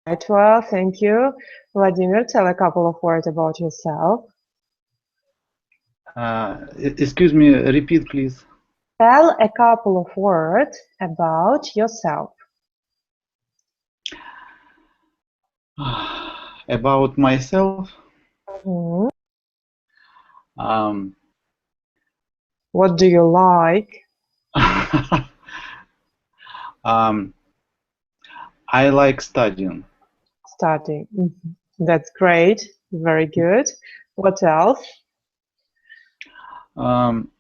Right, well, thank you. Vladimir, tell a couple of words about yourself. Excuse me, repeat, please. Tell a couple of words about yourself. About myself, Mhm. um, What do you like? um, I like studying. Studying. That's great. Very good. What else? Um,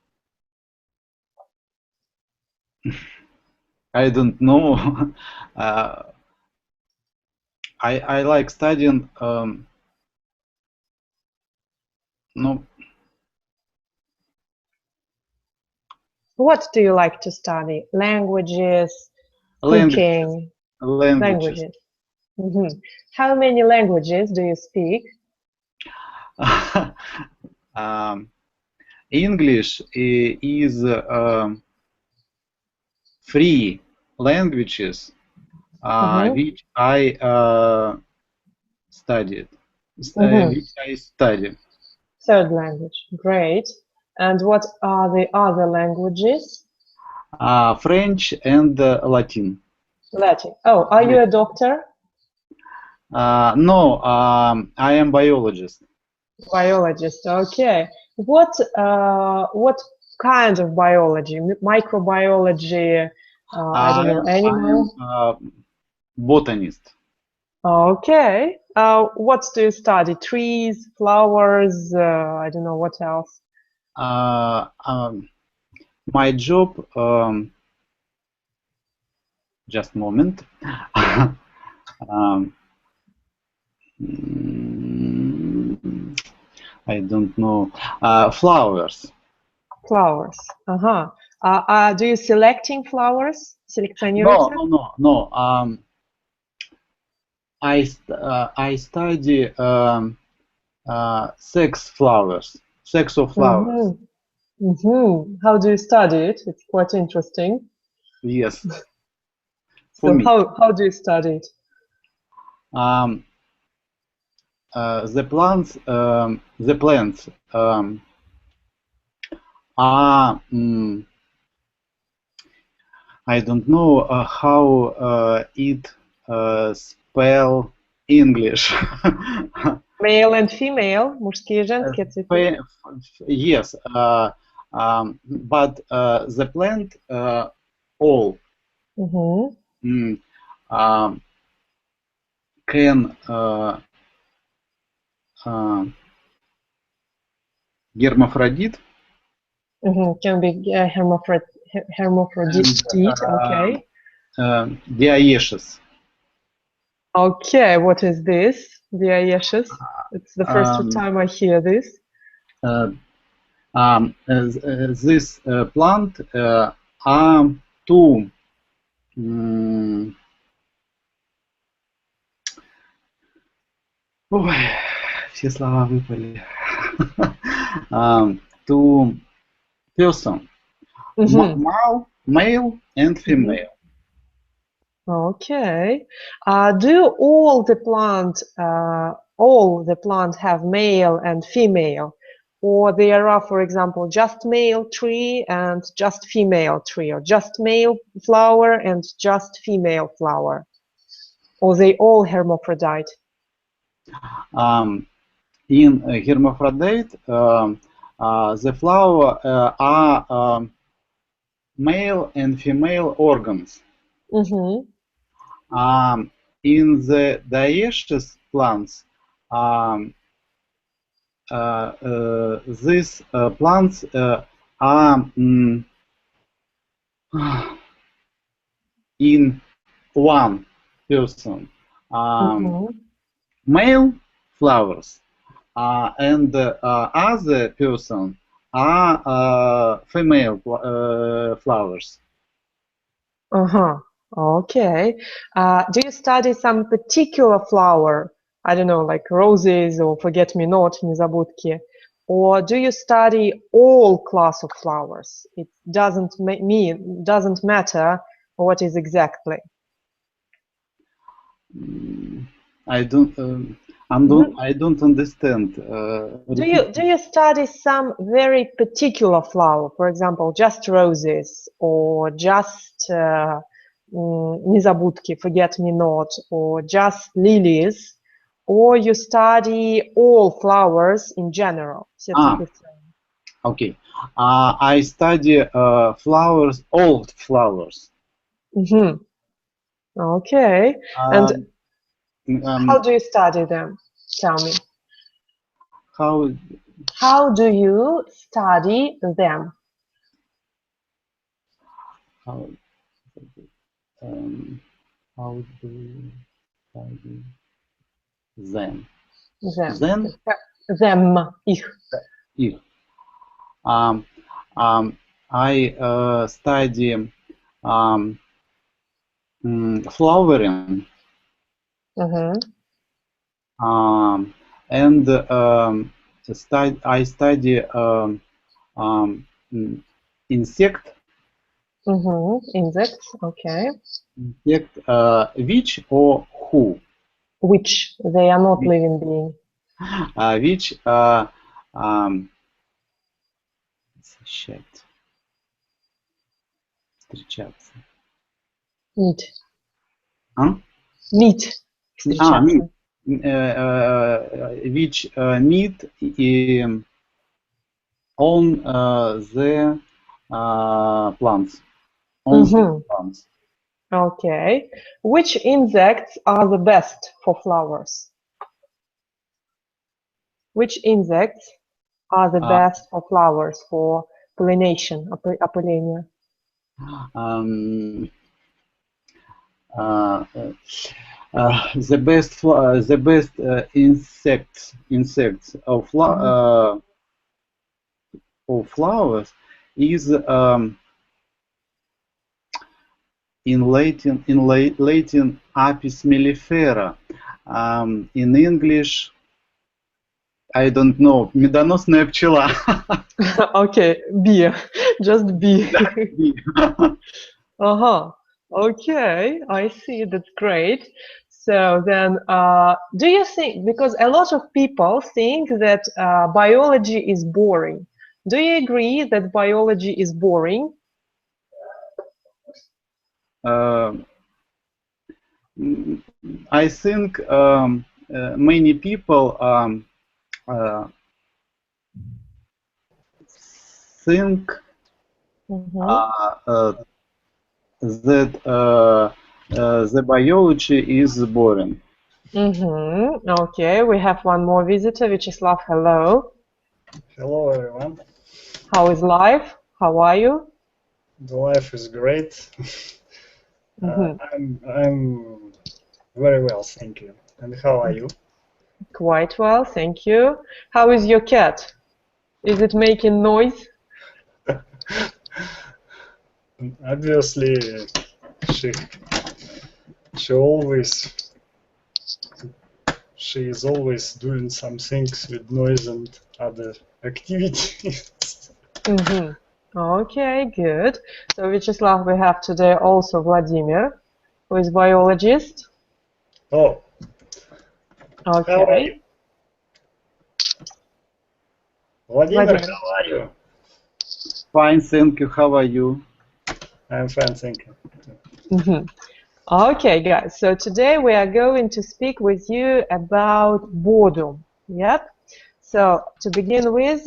I don't know. I like studying. No, What do you like to study? Languages, languages. cooking, Languages. languages. Mhm. How many languages do you speak? um, English is free languages Mhm. which I studied, Mhm. which I study. Third language. Great. And what are the other languages? French and Latin. Latin. Oh, are you a doctor? No, I am biologist. Biologist. Okay. What kind of biology? Microbiology? I don't know. I am Animal? botanist. Okay. What do you study? Trees, flowers? I don't know what else. Uh, um, my job, just a moment. um, I don't know. Flowers. Flowers. Uh-huh. Do you selecting flowers? No, Селекционируете? no, no, no. I study sex of flowers. How do you study it? It's quite interesting. Yes, for So me. how do you study it? Um, the plants are I don't know how it spell English. Male and female, мужские и женские цветы. Yes, but the plant all Мгм. um, can uh, hermaphrodite Can be and hermaphrodite. Okay. dioecious. Okay, what is this? Dioecious. It's the first Um, time I hear this. uh, this plant are two ой, все слова выпали. To person, Мгм. male and Мгм. female. Okay. Do all the plant have male and female, or there are, for example, just male tree and just female tree, or just male flower and just female flower, or they all hermaphrodite? In hermaphrodite, the flower are male and female organs. Mm-hmm. In the dioecious plants, these plants are in one person Mm-hmm. male flowers and other person are female flowers. Uh-huh. Okay. Do you study some particular flower? I don't know, like roses or forget-me-not, незабудки, or do you study all class of flowers? It doesn't matter what is exactly. I don't. I don't understand. Do you study some very particular flower, for example, just roses or just незабудки, forget-me-not, or just lilies, or you study all flowers in general? Okay. I study flowers, old flowers. Okay. And how do you study them? Tell me. How do you study them? How do you study them? Them. Их. Их. I study flowering. And I study insect. Insects, okay. Insect, which or who? Which, they are not living being. Which встречаться. Meet. Meet. Встречаться. Which meet on the plants. Plants. Okay. Which insects are the best for flowers? Which insects are the best for flowers, for pollination, опыление? The best insects of flowers is in Latin Apis mellifera. In English, I don't know. Медоносная пчела. Okay, bee. Just bee. Okay, I see. That's great. So then, do you think, because a lot of people think that biology is boring. Do you agree that biology is boring? I think many people think that the biology is boring. Okay, we have one more visitor, Vyacheslav. Hello. Hello, everyone. How is life? How are you? The life is great. I'm very well, thank you. And how are you? Quite well, thank you. How is your cat? Is it making noise? Obviously, she is always doing some things with noise and other activities. Okay, good. So Vyacheslav, we have today also Vladimir, who is biologist. Oh. Okay. How are you? Vladimir, how are you? Fine, thank you. How are you? I'm fine, thank you. Okay, guys. So today we are going to speak with you about boredom. Yep. So to begin with,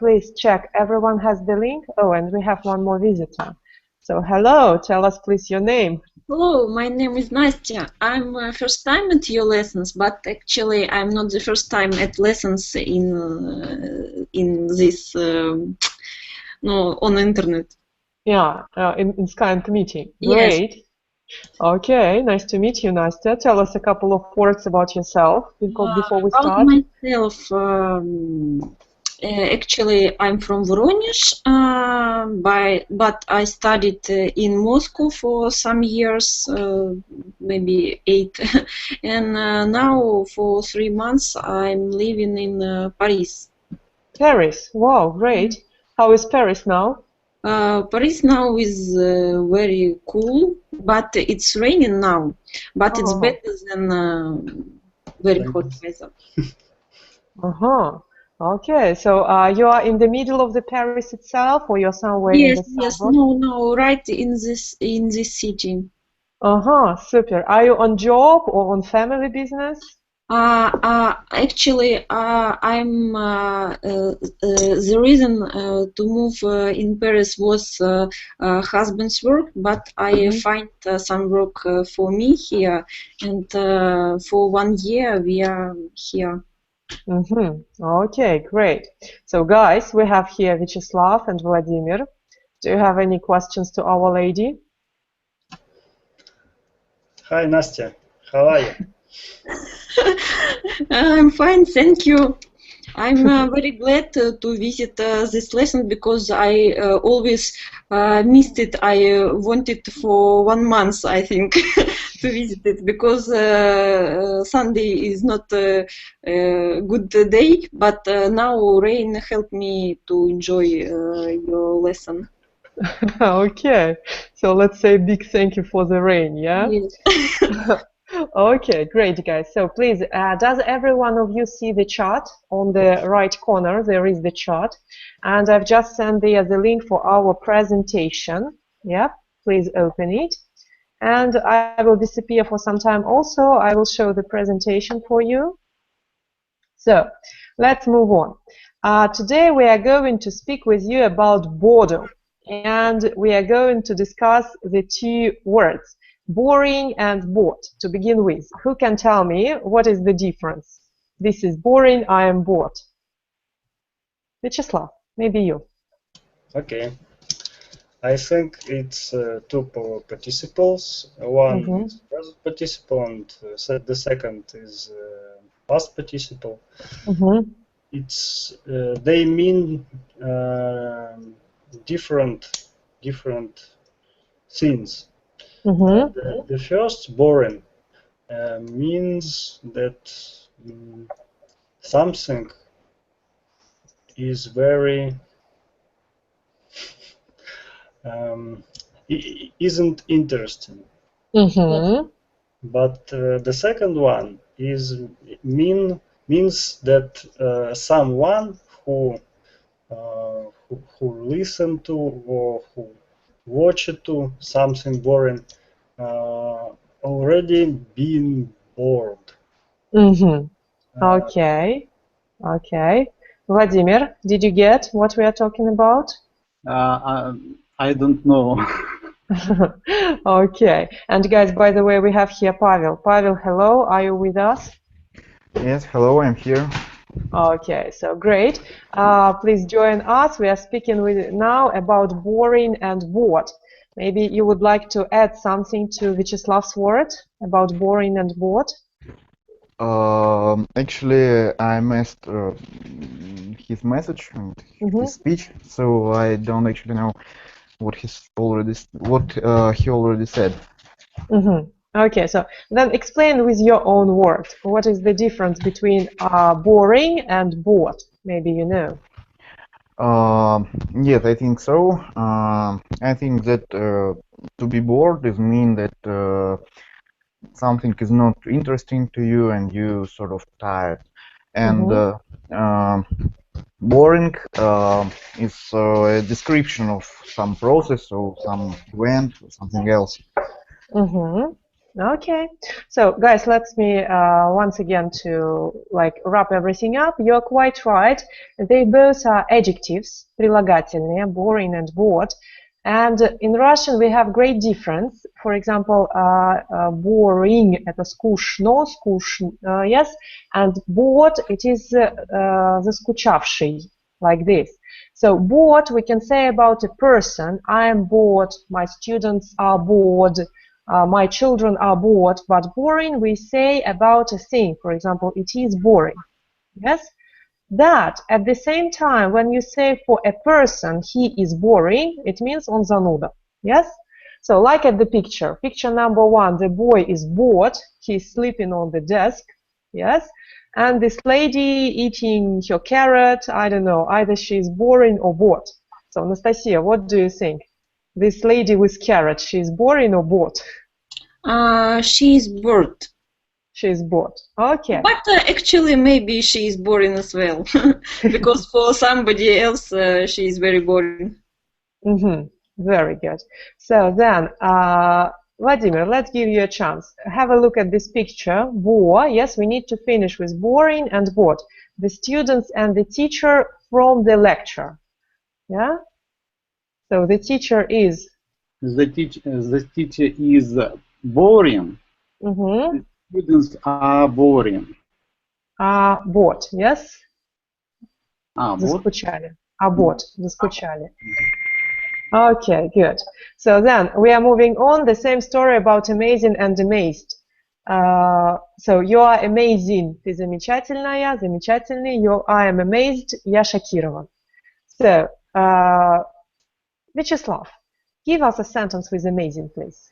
please check everyone has the link. Oh, and we have one more visitor. So hello, tell us please your name. Hello, my name is Nastya. I'm first time at your lessons, but actually I'm not the first time at lessons in this on the internet. Yeah, in Skype meeting. Great. Yes. Okay, nice to meet you, Nastya. Tell us a couple of words about yourself before we start. About myself, actually, I'm from Voronezh, but I studied in Moscow for some years, maybe 8, and now for 3 months I'm living in Paris. Paris, wow, great. How is Paris now? Paris now is very cool, but it's raining now. But it's better than very hot weather. Uh-huh. Okay, so you are in the middle of the Paris itself, or you're somewhere in the Yes, suburbs? no, right in this city. Uh-huh, super. Are you on job or on family business? Actually, I'm the reason to move in Paris was husband's work, but I find some work for me here, and for 1 year we are here. Okay, great. So guys, we have here Vyacheslav and Vladimir. Do you have any questions to our lady? Hi, Nastya. How are you? I'm fine, thank you. I'm very glad to visit this lesson because I always missed it. I wanted for 1 month, I think, to visit it because Sunday is not a good day, but now rain helped me to enjoy your lesson. Okay, so let's say big thank you for the rain, yeah? Yes. Okay, great, guys. So please, does every one of you see the chart? On the right corner, there is the chart. And I've just sent there the link for our presentation. Yeah, please open it. And I will disappear for some time also. I will show the presentation for you. So let's move on. Today we are going to speak with you about boredom. And we are going to discuss the two words, boring and bored. To begin with, who can tell me what is the difference? This is boring, I am bored. Vyacheslav, maybe you. Okay. I think it's two participles. One is present participle, and the second is past participle. It's they mean different things. The first, boring, means that something is very isn't interesting. But the second one is means that someone who listen to or who watch to something boring already been bored. Okay. Okay. Vladimir, did you get what we are talking about? I don't know. Okay. And guys, by the way, we have here Pavel. Pavel, hello. Are you with us? Yes, hello, I'm here. Okay, so great. Please join us. We are speaking now about boring and bored. Maybe you would like to add something to Vyacheslav's word about boring and bored? Actually, I missed his message and his speech, so I don't actually know what he already said. Okay, so then explain with your own words. What is the difference between boring and bored? Maybe you know. Yes, I think so. I think that to be bored is mean that something is not interesting to you and you sort of tired. And boring is a description of some process or some event or something else. Okay, so guys, let's me once again to wrap everything up. You're quite right. They both are adjectives, прилагательные, boring and bored. And in Russian we have great difference. For example, boring это скучно, yes, and bored it is заскучавший, like this. So bored we can say about a person. I am bored. My students are bored. My children are bored. But boring we say about a thing. For example, it is boring. Yes. That at the same time, when you say for a person he is boring, it means on зануда. Yes? So like at the picture. Picture number 1, the boy is bored. He's sleeping on the desk. Yes? And this lady eating her carrot, I don't know, either she's boring or bored. So Anastasia, what do you think? This lady with carrot, she's boring or bored? She is bored. She is bored. Okay. But actually, maybe she is boring as well, because for somebody else, she is very boring. Very good. So then, Vladimir, let's give you a chance. Have a look at this picture. Yes, we need to finish with boring and bored. The students and the teacher from the lecture. Yeah. So the teacher is. The teacher is boring. The students are boring. Bored. Yes. Bored. Заскучали. Bored. Заскучали. Okay, good. So then we are moving on. The same story about amazing and amazed. So you are amazing. Ты замечательная, замечательный. I am amazed. Я шокирован. So, Vyacheslav, give us a sentence with amazing, please.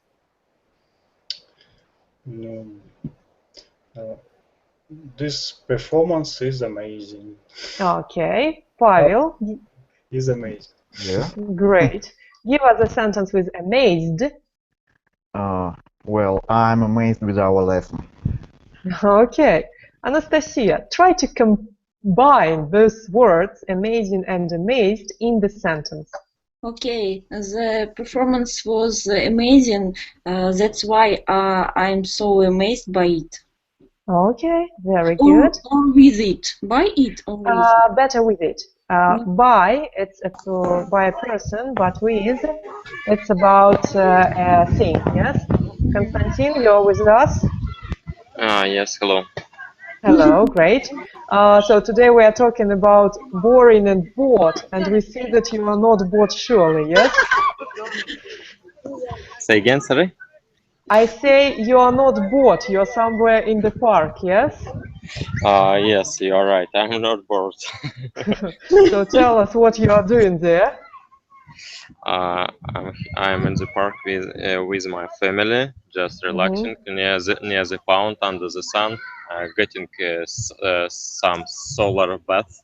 This performance is amazing. Okay. Pavel? Is amazing. Yeah. Great. Give us a sentence with amazed. Well, I'm amazed with our lesson. Okay. Anastasia, try to combine those words, amazing and amazed, in the sentence. Okay, the performance was amazing. That's why I'm so amazed by it. Okay, very good. Or with it. By it or with it? Better with it. By, it's by a person, but with, it's about a thing, yes? Konstantin, you're with us? Yes, hello. Hello, great. So today we are talking about boring and bored, and we see that you are not bored surely, yes? Say again, sorry? I say you are not bored, you're somewhere in the park, yes? Yes, you are right. I'm not bored. So tell us what you are doing there. I'm in the park with my family, just relaxing near the pond under the sun, getting some solar bath.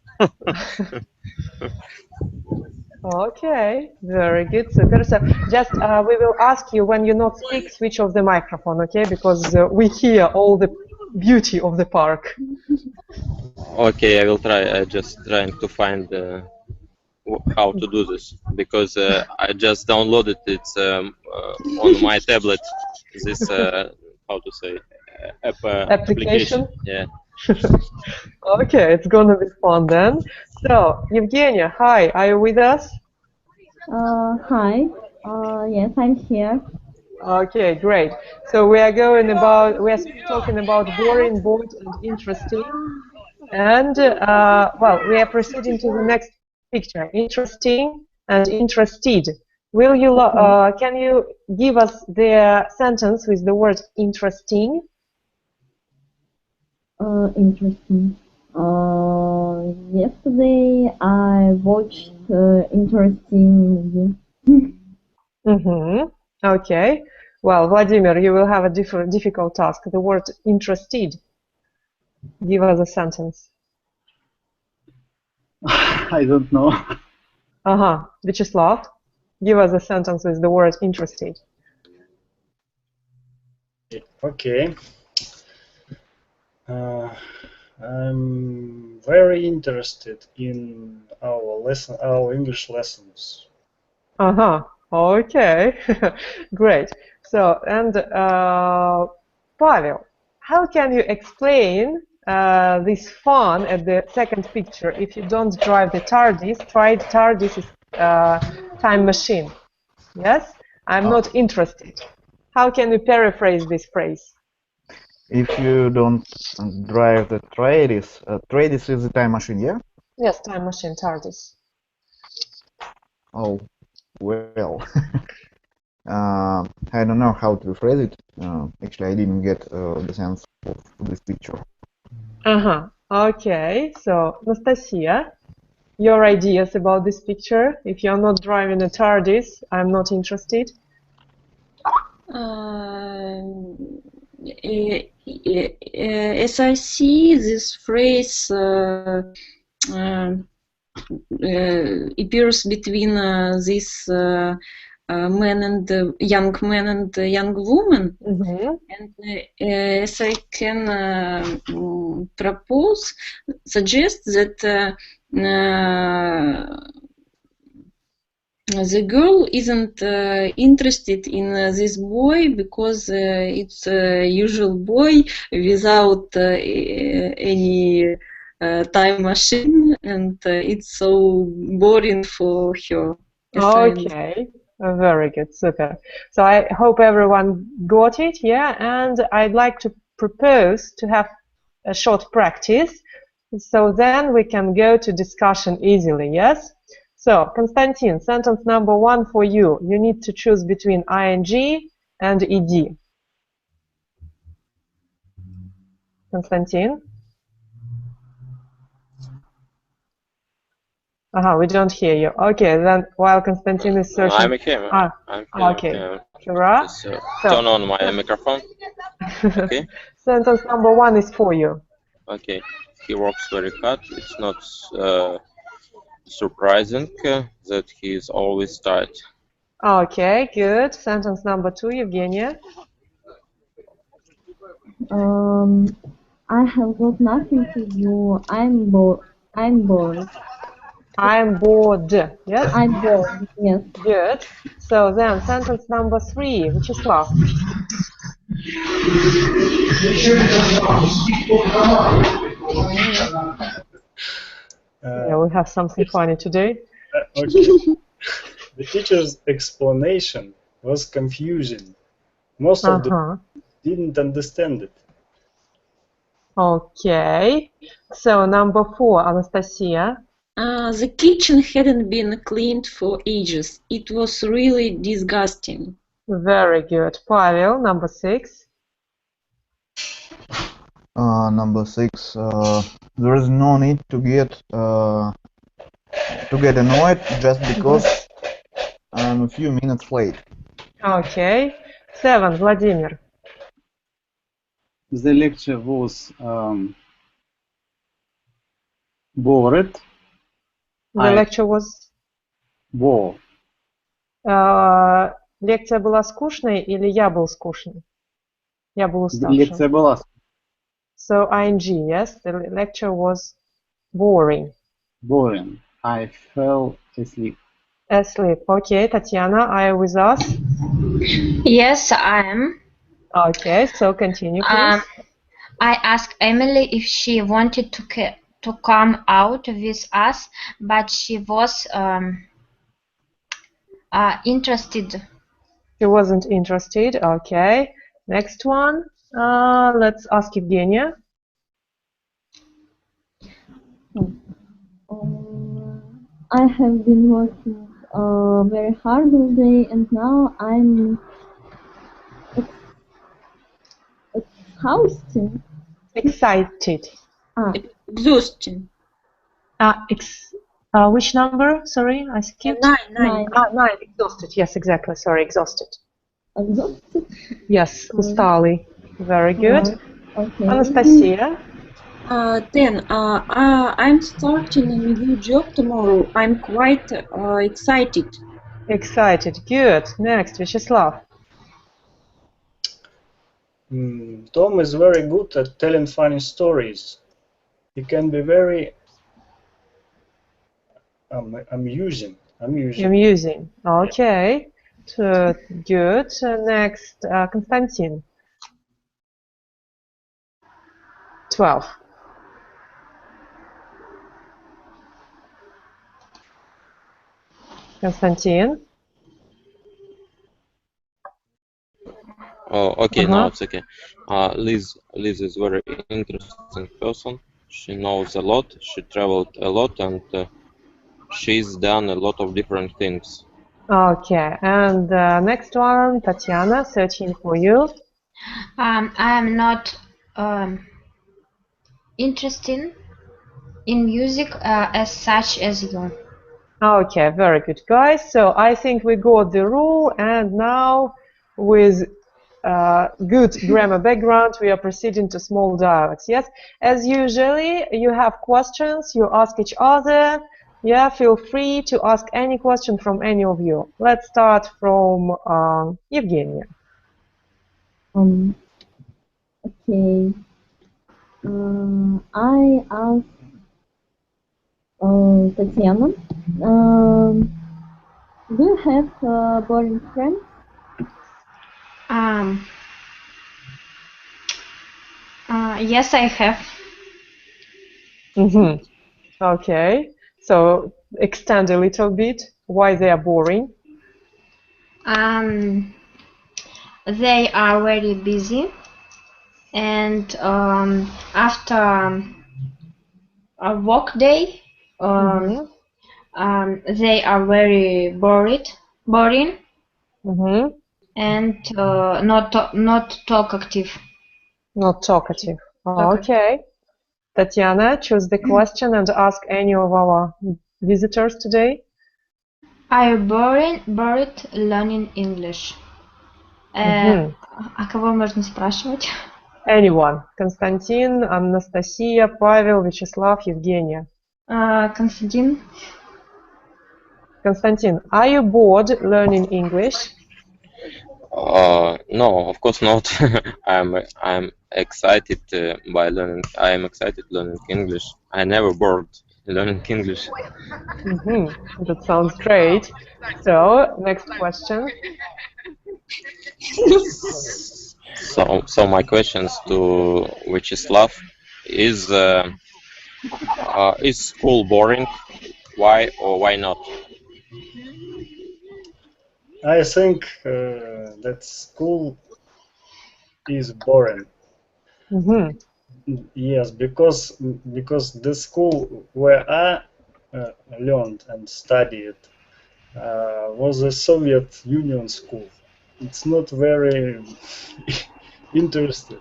Okay, very good. Super. So just we will ask you when you not speak, switch off the microphone, okay? Because we hear all the beauty of the park. Okay, I will try. I just trying to find how to do this because I just downloaded it on my tablet. This how to say application. Yeah. Okay, it's gonna be fun then. So, Evgenia, hi, are you with us? Hi. Yes, I'm here. Okay, great. So we are talking about boring, bored, and interesting. And well, we are proceeding to the next picture. Interesting and interested. Will you? Can you give us the sentence with the word interesting? Interesting. Yesterday I watched interesting movie. Okay. Well, Vladimir, you will have a difficult task. The word interested. Give us a sentence. I don't know. Vyacheslav, give us a sentence with the word interested. Okay. I'm very interested in our English lessons. Okay. Great. So, and Pavel, how can you explain this fun at the second picture if you don't drive the TARDIS? TARDIS is time machine. Yes? I'm not interested. How can you paraphrase this phrase? If you don't drive the TARDIS, TARDIS is a time machine, yeah? Yes, time machine, TARDIS. Oh, well. I don't know how to rephrase it. Actually, I didn't get the sense of this picture. Okay, so Anastasia, your ideas about this picture? If you're not driving a TARDIS, I'm not interested. As I see, this phrase appears between this men and young men and young women. Mm-hmm. And as I can suggest that the girl isn't interested in this boy because it's a usual boy without any time machine, and it's so boring for her. Okay, very good, super. So I hope everyone got it, yeah, and I'd like to propose to have a short practice, so then we can go to discussion easily, yes? So, Konstantin, sentence number 1 for you. You need to choose between ing and ed. Konstantin? We don't hear you. Okay, then while Konstantin is searching... I'm okay. I'm okay. okay. Sure. Just turn on my microphone. Okay. Sentence number 1 is for you. Okay. He works very hard. It's not surprising that he is always tired. Okay, good. Sentence number 2, Evgenia. I have got nothing to do. I'm bored. I'm bored. I'm bored. Yes? I'm bored. Yes. Good. So then, sentence number 3, Vyacheslav. Yeah, we have something funny today. Okay. The teacher's explanation was confusing. Most of them didn't understand it. Okay. So number 4, Anastasia. The kitchen hadn't been cleaned for ages. It was really disgusting. Very good. Pavel, number 6. Number 6. There is no need to get annoyed just because I'm a few minutes late. Okay. 7, Vladimir. The lecture was bored. The lecture was... Bore. Лекция была скучной или я был скучный? Я был уставшим. Лекция была. So ing, yes, the lecture was boring. Boring. I fell asleep. Asleep. Okay, Tatiana, are you with us? Yes, I am. Okay, so continue, please. I asked Emily if she wanted to come out with us, but she was interested. She wasn't interested. Okay. Next one. Let's ask Evgenia. I have been working very hard all day, and now I'm exhausted. Excited. Exhausting. Which number? Sorry, I skipped. 9. 9. Exhausted. Yes, exactly. Sorry, exhausted. Exhausted? Yes, усталый. Very good. Okay. Anastasia. 10. I'm starting a new job tomorrow. I'm quite excited. Excited. Good. Next, Vyacheslav. Tom is very good at telling funny stories. He can be very amusing. Amusing. Okay. Good. Next, Konstantin. 12. Konstantin. Oh, okay, now it's okay. Liz is a very interesting person. She knows a lot. She traveled a lot, and she's done a lot of different things. Okay, and next one, Tatiana, 13 for you. I am not interested in music as such as you. Okay, very good, guys. So I think we got the rule, and now with good grammar background, we are proceeding to small dialogues. Yes, as usually, you have questions, you ask each other, Yeah, feel free to ask any question from any of you. Let's start from Evgenia. Okay. I asked Tatiana, do you have boring friends? Yes, I have. Okay, so extend a little bit why they are boring. They are very busy, and after a work day, they are very boring, and not talkative. Not talkative. Okay. Tatiana, choose the question and ask any of our visitors today. Are you bored learning English? А кого можно спрашивать? Anyone. Константин, Анастасия, Павел, Вячеслав, Евгения. Константин. Constantine, are you bored learning English? No, of course not. I'm excited by learning. I am excited learning English. I never bored learning English. That sounds great. So, next question. So my questions to Vyacheslav is school boring? Why or why not? I think that school is boring. Yes, because the school where I learned and studied was a Soviet Union school. It's not very interesting.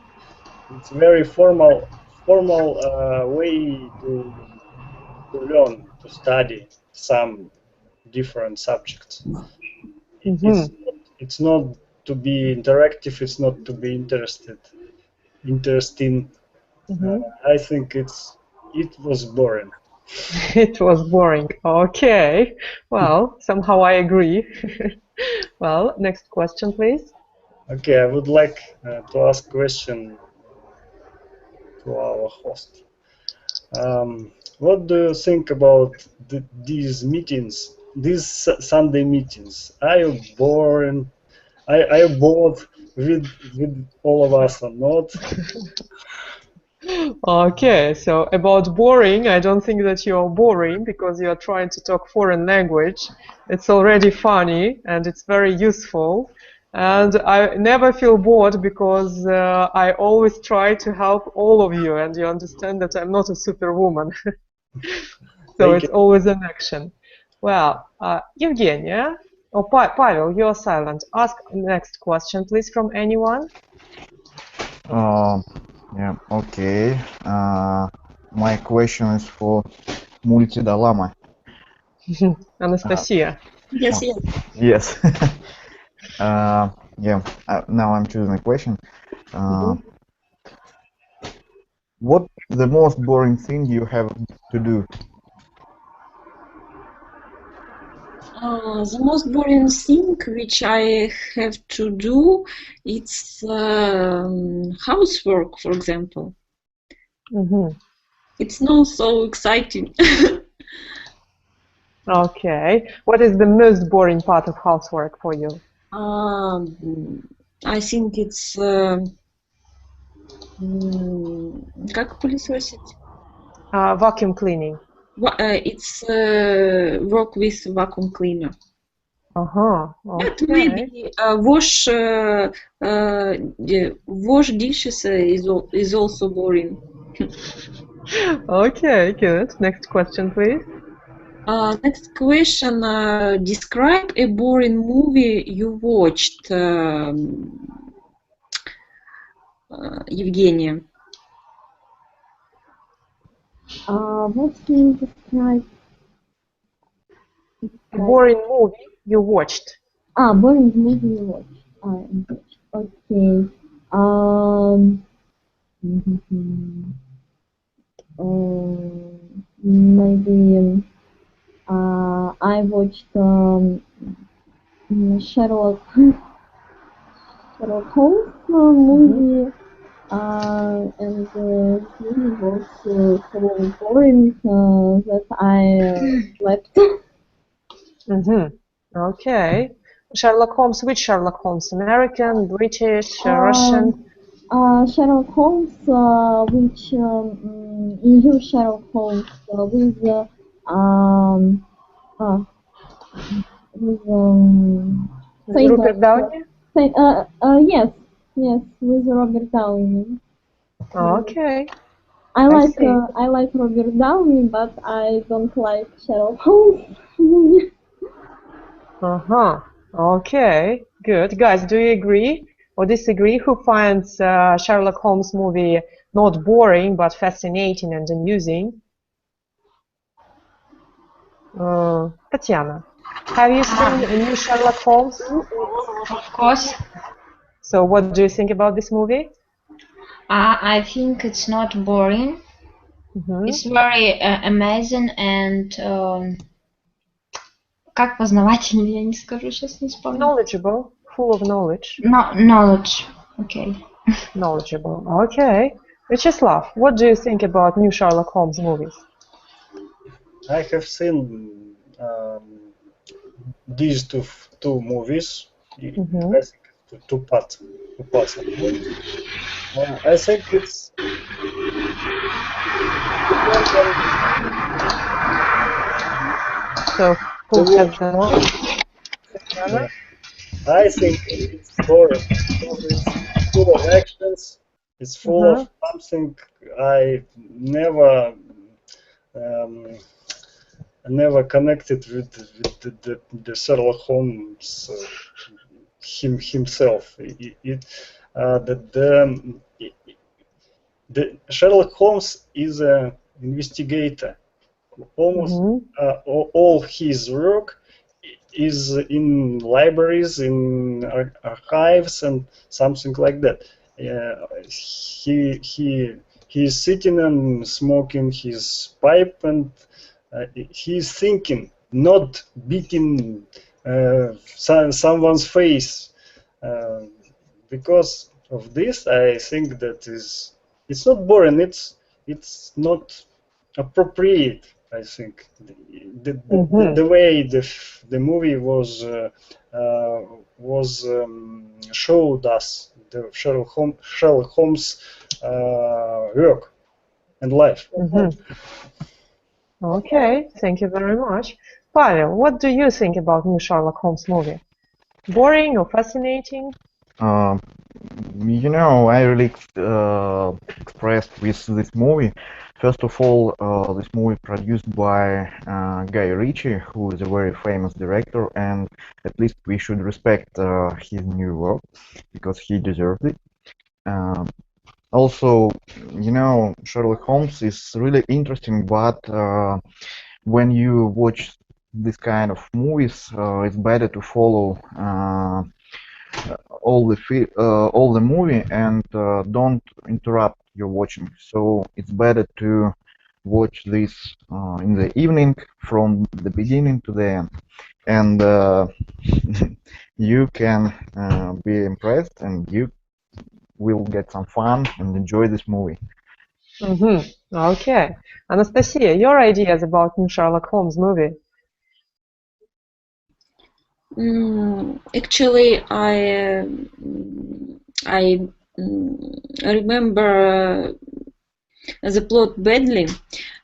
It's very formal way to learn, to study some different subjects. It's not to be interactive. It's not to be interesting. I think it was boring. It was boring. Okay. Well, somehow I agree. Well, next question, please. Okay, I would like to ask a question to our host. What do you think about these meetings, these Sunday meetings? Are you bored? Are you bored with all of us or not? Okay, so about boring, I don't think that you're boring because you're trying to talk foreign language. It's already funny and it's very useful. And I never feel bored because I always try to help all of you, and you understand that I'm not a superwoman. So it's always an action. Well, Evgenia, or Pavel, you're silent. Ask next question, please, from anyone. Yeah, okay. My question is for Multidalama. Anastasia. Yes. Yes. Yeah, now I'm choosing a question. What's the most boring thing you have to do? The most boring thing which I have to do, it's housework, for example. It's not so exciting. Okay. What is the most boring part of housework for you? I think it's как пылесосить? Vacuum cleaning. It's work with vacuum cleaner. Okay. But maybe wash dishes is also boring. Okay, good. Next question, please. Next question. Describe a boring movie you watched, Evgenia. What can you describe? Boring movie you watched. Boring movie you watched. Okay. Maybe I watched Sherlock Holmes movie, and this movie was so boring that I left. Okay. Sherlock Holmes, which Sherlock Holmes? American, British, Russian? Sherlock Holmes, which new Sherlock Holmes with Rupert Downey? yes, with Robert Downey. Okay. I see. like Robert Downey, but I don't like Sherlock Holmes. Okay, good. Guys, do you agree or disagree? Who finds Sherlock Holmes movie not boring but fascinating and amusing? Tatiana, have you seen a new Sherlock Holmes? Of course. So what do you think about this movie? I think it's not boring. It's very amazing and как познавательный, я не скажу, сейчас не вспомню. Knowledgeable, full of knowledge. Knowledge, okay. Knowledgeable, okay. Vyacheslav, what do you think about new Sherlock Holmes movies? I have seen these two movies. I think two parts. I think it's so who has the most? I think it's boring because it's full of actions. It's full of something I never connected with the Sherlock Holmes himself. The Sherlock Holmes is an investigator. Almost all his work is in libraries, in archives, and something like that. He's sitting and smoking his pipe, and he's thinking, not beating someone's face. Because of this, I think that it's not boring. It's not appropriate. I think the way the movie was showed us the Sherlock Holmes work and life. Okay, thank you very much. Pavel, what do you think about new Sherlock Holmes movie? Boring or fascinating? You know, I really expressed with this movie. First of all, this movie produced by Guy Ritchie, who is a very famous director, and at least we should respect his new work because he deserves it. Also, you know, Sherlock Holmes is really interesting, but when you watch this kind of movies, it's better to follow all the movie and don't interrupt your watching. So it's better to watch this in the evening from the beginning to the end, and you can be impressed and you will get some fun and enjoy this movie. Okay. Anastasia, your ideas about new Sherlock Holmes movie? Actually, I remember the plot badly,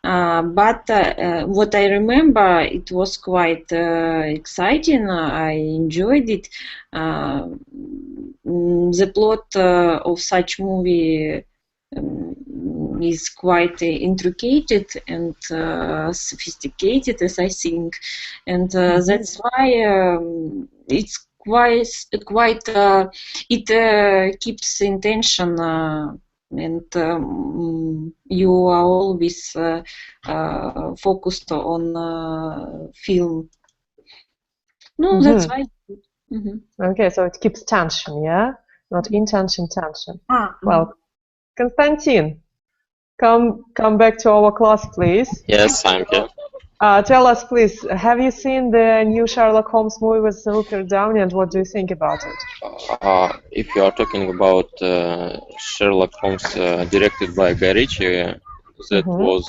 but what I remember, it was quite exciting. I enjoyed it. The plot of such movie is quite intricate and sophisticated, as I think, and that's why it's quite it keeps intention. And you are always focused on film. No, that's why. Okay, so it keeps tension, yeah? Not intention, tension. Well, Konstantin, come back to our class, please. Yes, I'm here. Tell us, please, have you seen the new Sherlock Holmes movie with Rupert Downey, and what do you think about it? If you are talking about Sherlock Holmes directed by Guy Ritchie, that was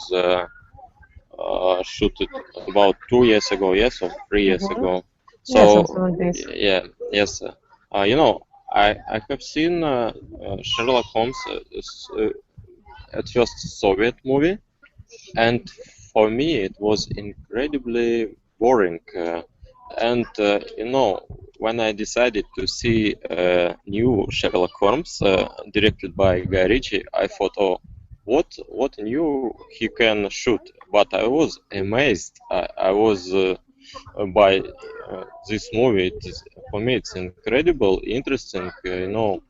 shooted about 2 years ago, yes, or 3 years ago. So yeah, something like this. yeah, yes. You know, I have seen Sherlock Holmes at first Soviet movie, and for me it was incredibly boring. And you know, when I decided to see new Sherlock Holmes directed by Guy Ritchie, I thought, oh, what new he can shoot. But I was amazed. I was by this movie. For me, it's incredible, interesting, you know,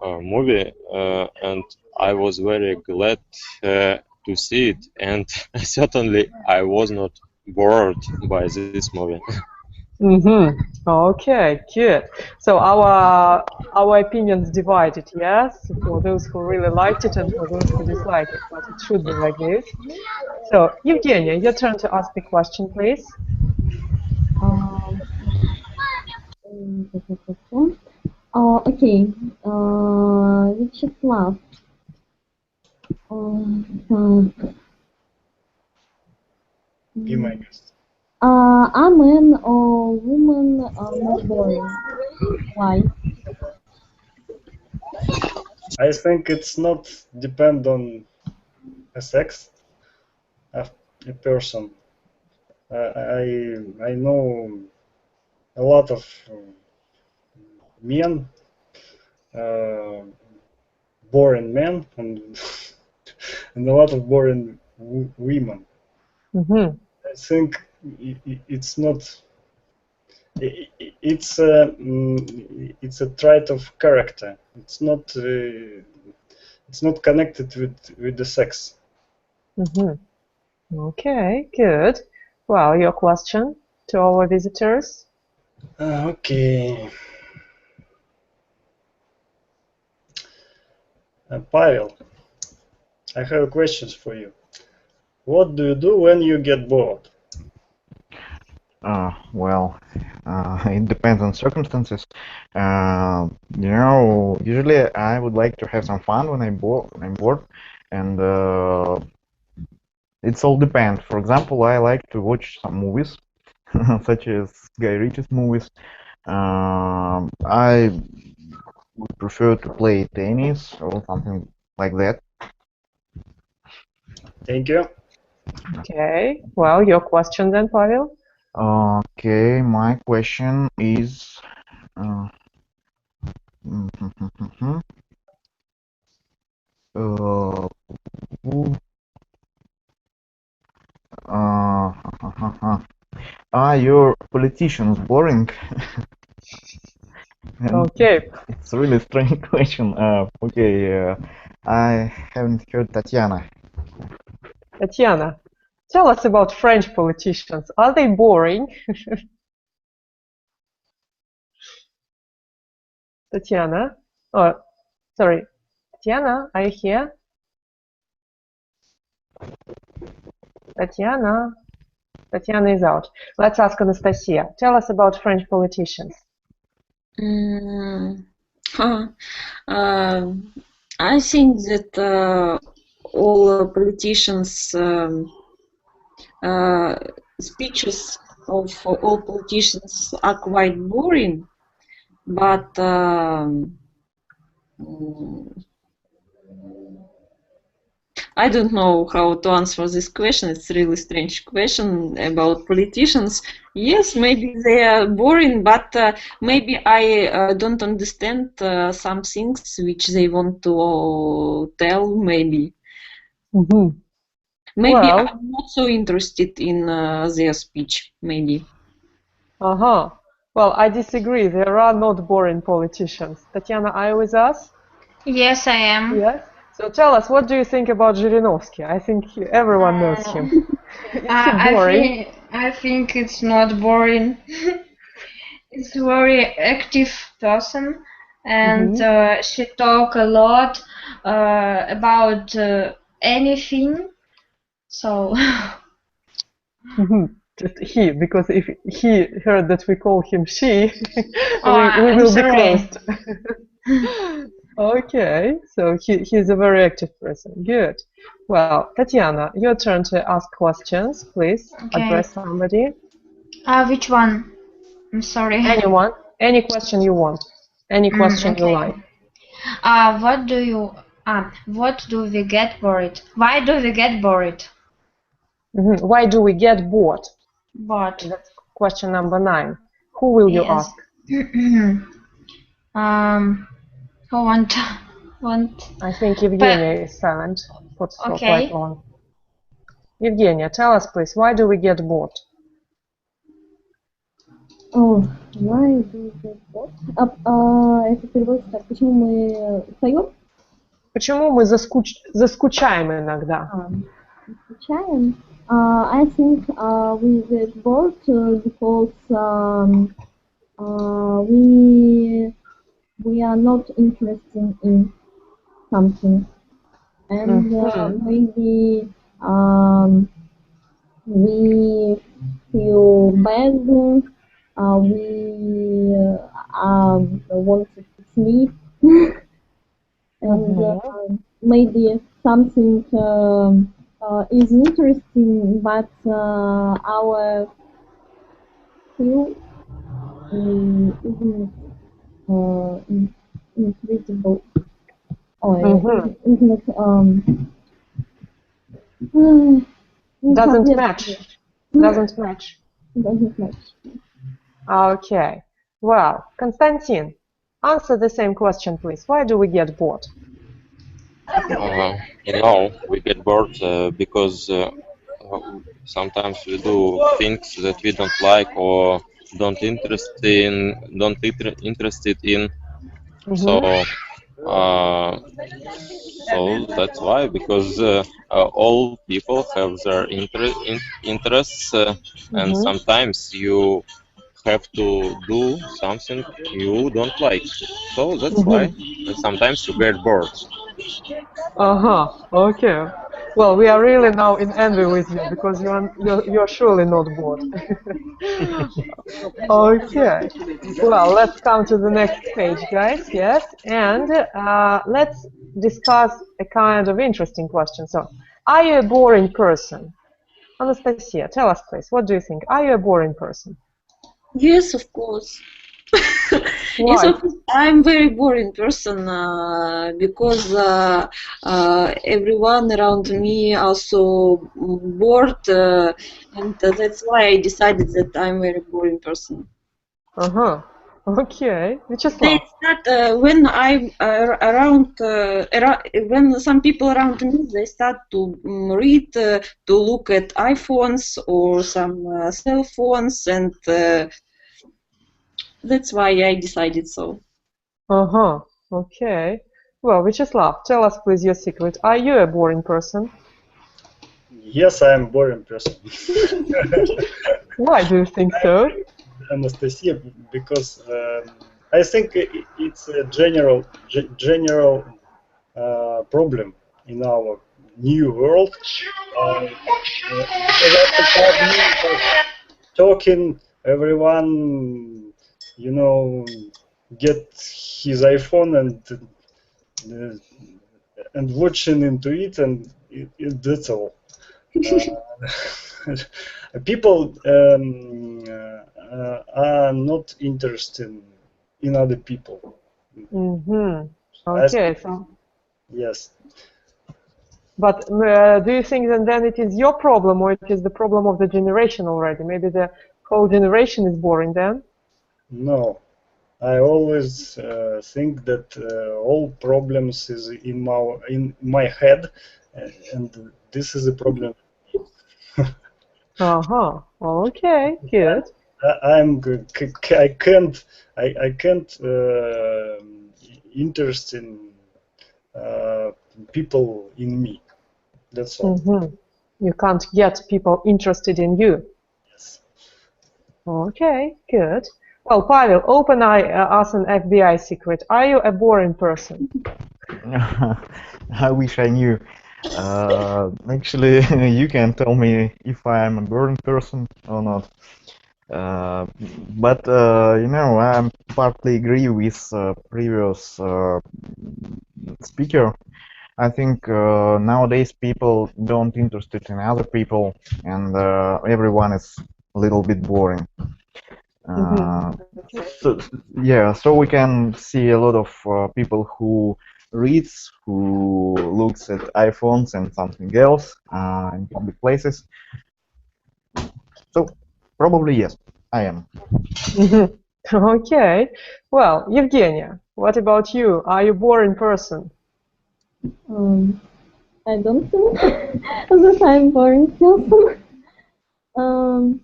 movie, and I was very glad to see it. And certainly, I was not bored by this movie. Okay, good. So our opinions divided, yes, for those who really liked it and for those who disliked it, but it should be like this. So, Evgenia, your turn to ask the question, please. Okay, Vyacheslav. Be my guest. Are men or women more boring? Why? I think it's not depend on a sex of a person. I know a lot of men, boring men, and and a lot of boring women. I think it's not. It's a trait of character. It's not. It's not connected with the sex. Okay, good. Well, your question to our visitors. Okay. Pavel, I have questions for you. What do you do when you get bored? Well, it depends on circumstances. You know, usually I would like to have some fun when I'm bored, and it's all depends. For example, I like to watch some movies, such as Guy Ritchie's movies. I would prefer to play tennis or something like that. Thank you. Okay. Well, your question then, Pavel. Okay, my question is. Are your politicians boring? Okay. It's a really strange question. Okay, I haven't heard Tatiana. Tatiana, tell us about French politicians. Are they boring? Tatiana? Oh, sorry. Tatiana, are you here? Tatiana? Tatiana is out. Let's ask Anastasia. Tell us about French politicians. I think that all politicians' speeches of all politicians are quite boring, but I don't know how to answer this question. It's a really strange question about politicians. Yes, maybe they are boring, but maybe I don't understand some things which they want to tell, maybe. Maybe Well, I'm not so interested in their speech, maybe. Well, I disagree. There are not boring politicians. Tatiana, are you with us? Yes, I am. Yes. So tell us, what do you think about Zhirinovsky? I think everyone knows him. Is he boring? I think it's not boring. It's a very active person, and she talk a lot about anything. So Just he, because if he heard that we call him she, Oh, we I'm will be sorry. closed. Okay, so he's a very active person. Good. Well, Tatiana, your turn to ask questions. Please Okay. address somebody. Which one? I'm sorry. Anyone, any question you want, any question you Okay. like. What do we get bored? Why do we get bored? Why do we get bored? Bored. That's question number 9. Who will you Yes. ask? Who want? I think Evgenia is silent for quite Okay. long. Evgenia, tell us please, why do we get bored? Why do we get bored? Это переводится так, почему мы устаем? Почему мы заскучаем иногда? Скучаем. I think we get bored because we are not interested in something, and maybe we feel bad. We want to sleep, and maybe something is interesting, but our feel isn't incredible. Isn't Doesn't match. Doesn't match. Doesn't match. Okay. Well, Konstantin, answer the same question, please. Why do we get bored? We get bored because sometimes we do things that we don't like or don't interested in. So that's why, because all people have their interests, and sometimes you have to do something you don't like. So that's why sometimes you get bored. Okay. Well, we are really now in envy with you because you're surely not bored. Okay. Well, let's come to the next page, guys. Yes, and let's discuss a kind of interesting question. So, are you a boring person? Anastasia, tell us, please. What do you think? Are you a boring person? Yes, of course. Yes, of course. I'm a very boring person because everyone around me also bored, and that's why I decided that I'm a very boring person. Okay. Vyacheslav. When I'm when some people around me, they start to read, to look at iPhones or some cell phones, and that's why I decided so. Okay. Well, Vyacheslav, tell us please your secret. Are you a boring person? Yes, I am a boring person. Why do you think so? Anastasia, because I think it's a general problem in our new world. Talking, everyone, get his iPhone and watching into it, and that's all. People are not interested in other people. Okay. Yes. But do you think that then it is your problem, or it is the problem of the generation already? Maybe the whole generation is boring then? No. I always think that all problems is in my head, and this is a problem. Okay, good. I can't interest in people in me. That's all. You can't get people interested in you. Yes. Okay, good. Well, Pavel, open us an FBI secret. Are you a boring person? I wish I knew. Actually, you can tell me if I am a boring person or not. But you know, I partly agree with previous speaker. I think nowadays people don't interested in other people, and everyone is a little bit boring. So yeah, so we can see a lot of people who reads, who looks at iPhones and something else in public places. So probably yes, I am. Okay. Well, Evgenia, what about you? Are you a boring person? I don't think that I'm boring person. Um,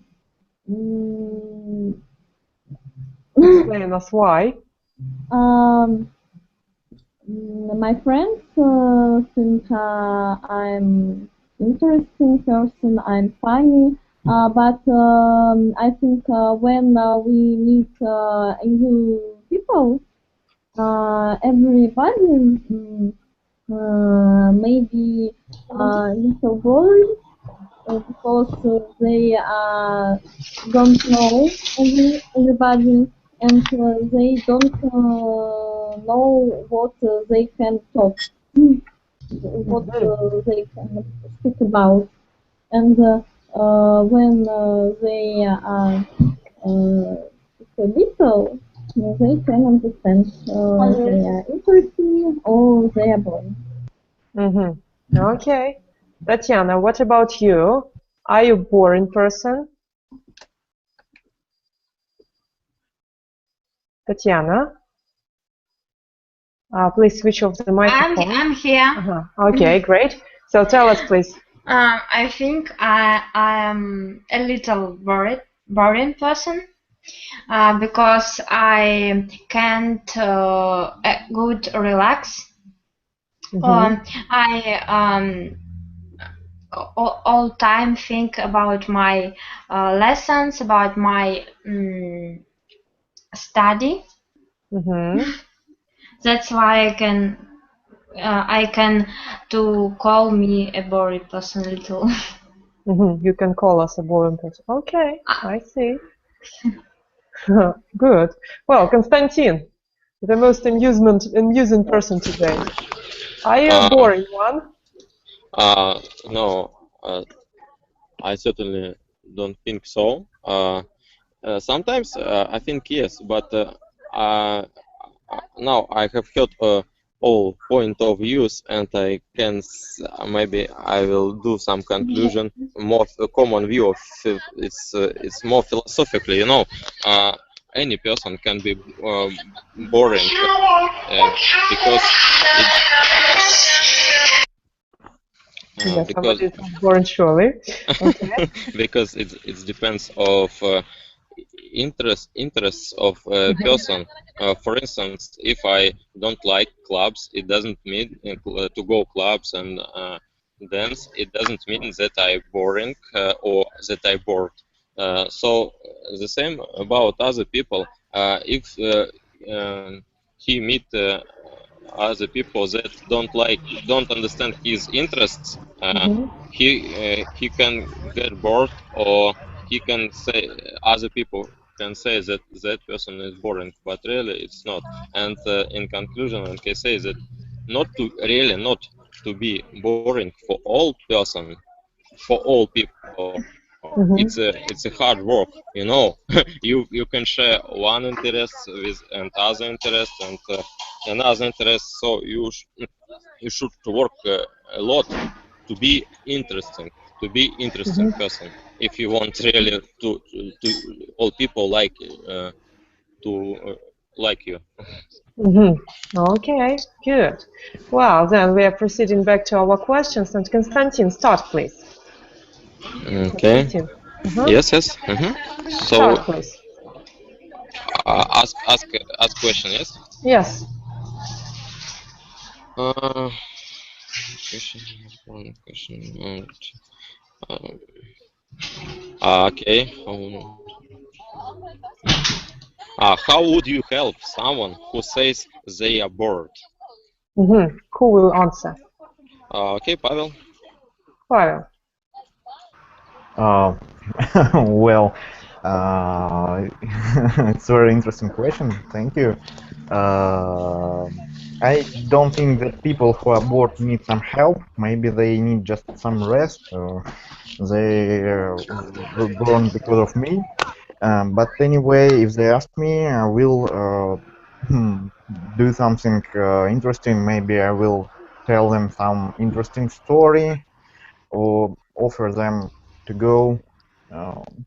mm, Explain us why. um, my friends think I'm interesting person, I'm funny, but I think when we meet new people, everybody maybe little boring because they don't know everybody and they don't know what they can talk, what they can speak about. And when they are speak a little, they can understand they are interesting or they are boring. Okay. Tatiana, what about you? Are you a boring person? Tatiana, please switch off the microphone. I'm here. Okay, great. So tell us, please. I think I am a little boring person because I can't good relax. I all time think about my lessons, about my study. That's why I can to call me a boring person a little. You can call us a boring person. Okay, I see. Good. Well, Konstantin, the most amusing person today. Are you a boring one? No, I certainly don't think so. Sometimes I think yes, but now I have heard all point of views, and I can maybe I will do some conclusion. More common view of it's more philosophically, you know. Any person can be boring because Somebody is boring, surely. Okay. because it depends of interests of a person. For instance, if I don't like clubs, it doesn't mean to go clubs and dance. It doesn't mean that I boring or that I bored. So the same about other people. If he meet other people that don't understand his interests, he can get bored, or he can say other people can say that that person is boring, but really it's not. And in conclusion, I can say that not to be boring for all person, for all people. It's a hard work, you know. You can share one interest with another interest and another interest, so you should work a lot to be interesting person, if you want really to all people like like you. Okay, good. Well, then we are proceeding back to our questions, and Konstantin, start, please. Okay. Yes. So start, please. Ask question. Yes. Yes. Question. Okay. How would you help someone who says they are bored? Who will answer? Okay, Pavel. Pavel. Well, it's a very interesting question. Thank you. I don't think that people who are bored need some help. Maybe they need just some rest, or they were born because of me. But anyway, if they ask me, I will do something interesting. Maybe I will tell them some interesting story, or offer them to go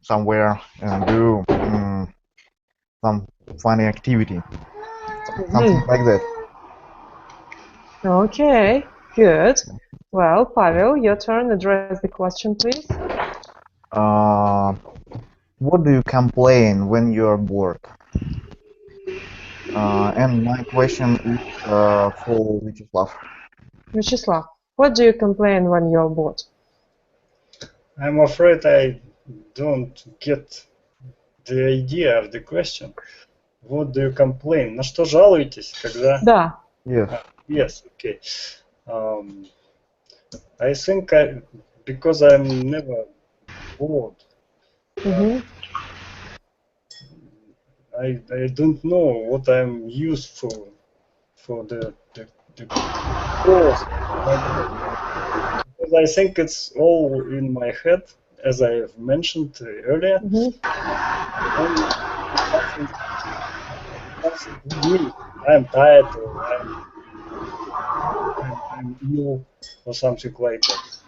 somewhere and do some funny activity, something like that. Okay, good. Well, Pavel, your turn. Address the question, please. What do you complain when you are bored? And my question is for Vyacheslav. Vyacheslav, what do you complain when you're bored? I'm afraid I don't get the idea of the question. What do you complain? На что жалуетесь, когда... Да. Yes. Yes, okay. I think because I'm never bored. I don't know what I'm used for the course. Because I think it's all in my head, as I have mentioned earlier. Nothing with me. I'm tired or I'm ill or something like that.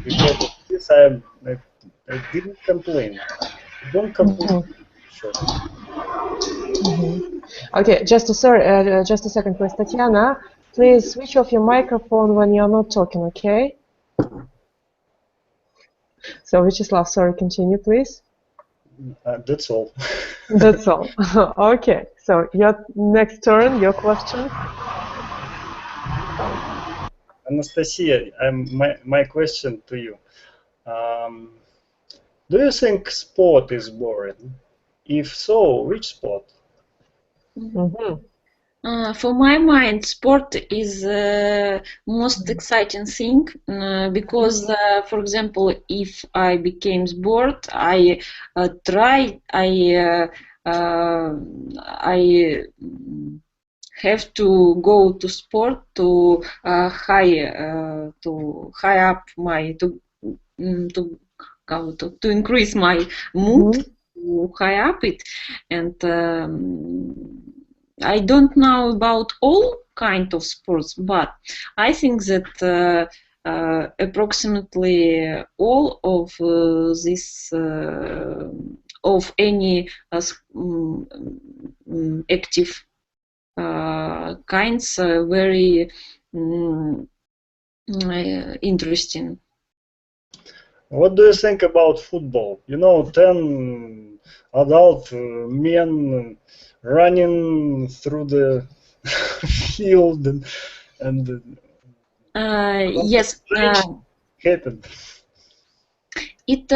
Because of this, I didn't complain. Don't complain. Sure. Okay, just a second, please, Tatiana. Please switch off your microphone when you're not talking, okay? So, Vyacheslav, sorry, continue, please. That's all. That's all. Okay, so your next turn, your question. Anastasia, my question to you. Do you think sport is boring? If so, which sport? For my mind, sport is most exciting thing because, for example, if I became bored, I have to go to sport to high up my to increase my mood, to high up it, and I don't know about all kind of sports, but I think that approximately all of this of any active kinds very interesting. What do you think about football? You know, 10 adult men running through the field and yes, happened. It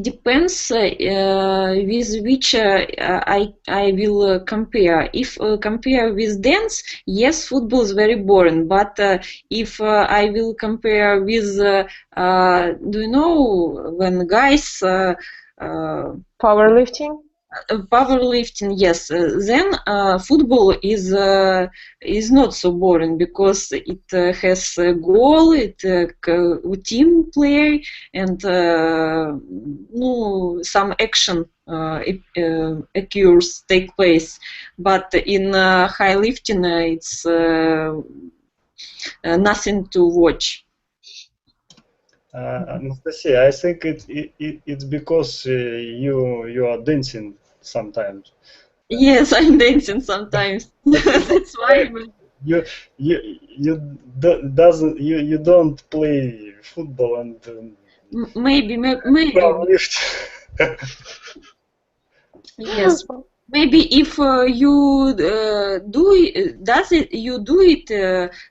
depends with which I will compare. If compare with dance, yes, football is very boring. But if I will compare with, do you know when guys powerlifting? Powerlifting, yes. Then football is not so boring because it has a goal, it team play, and some action occurs, take place. But in high lifting, it's nothing to watch. Anastasia, I think it's because you are dancing sometimes. Yes, I'm dancing sometimes. That's why. You don't play football and maybe. Yes, maybe if you do it,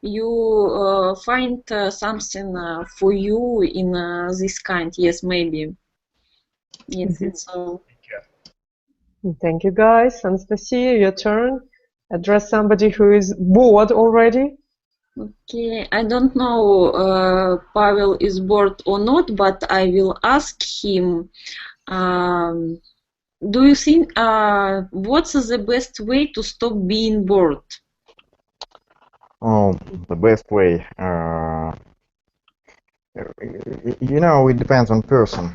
you find something for you in this kind. Yes, maybe. Yes, it's all. Thank you, guys. Anastasia, your turn. Address somebody who is bored already. Okay, I don't know Pavel is bored or not, but I will ask him. Do you think what's the best way to stop being bored? Oh, the best way. You know, it depends on person.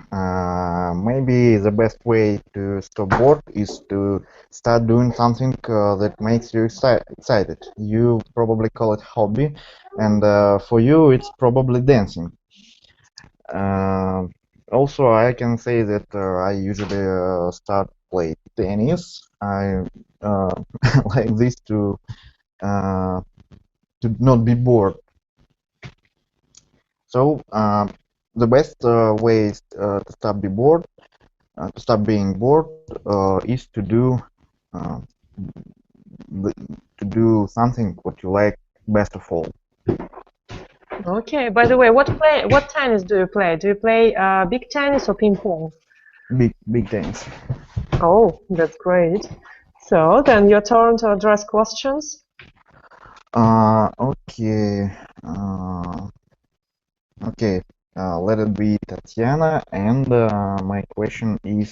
Maybe the best way to stop bored is to start doing something that makes you excited. You probably call it hobby, and for you it's probably dancing. Uh, Also, I can say that I usually start play tennis. I like this uh, to not be bored. So the best ways to stop being bored, is uh, to do something what you like best of all. Okay. By the way, what tennis do you play? Do you play big tennis or ping pong? Big tennis. Oh, that's great. So then your turn to address questions. Okay. Okay. Let it be Tatiana, and my question is,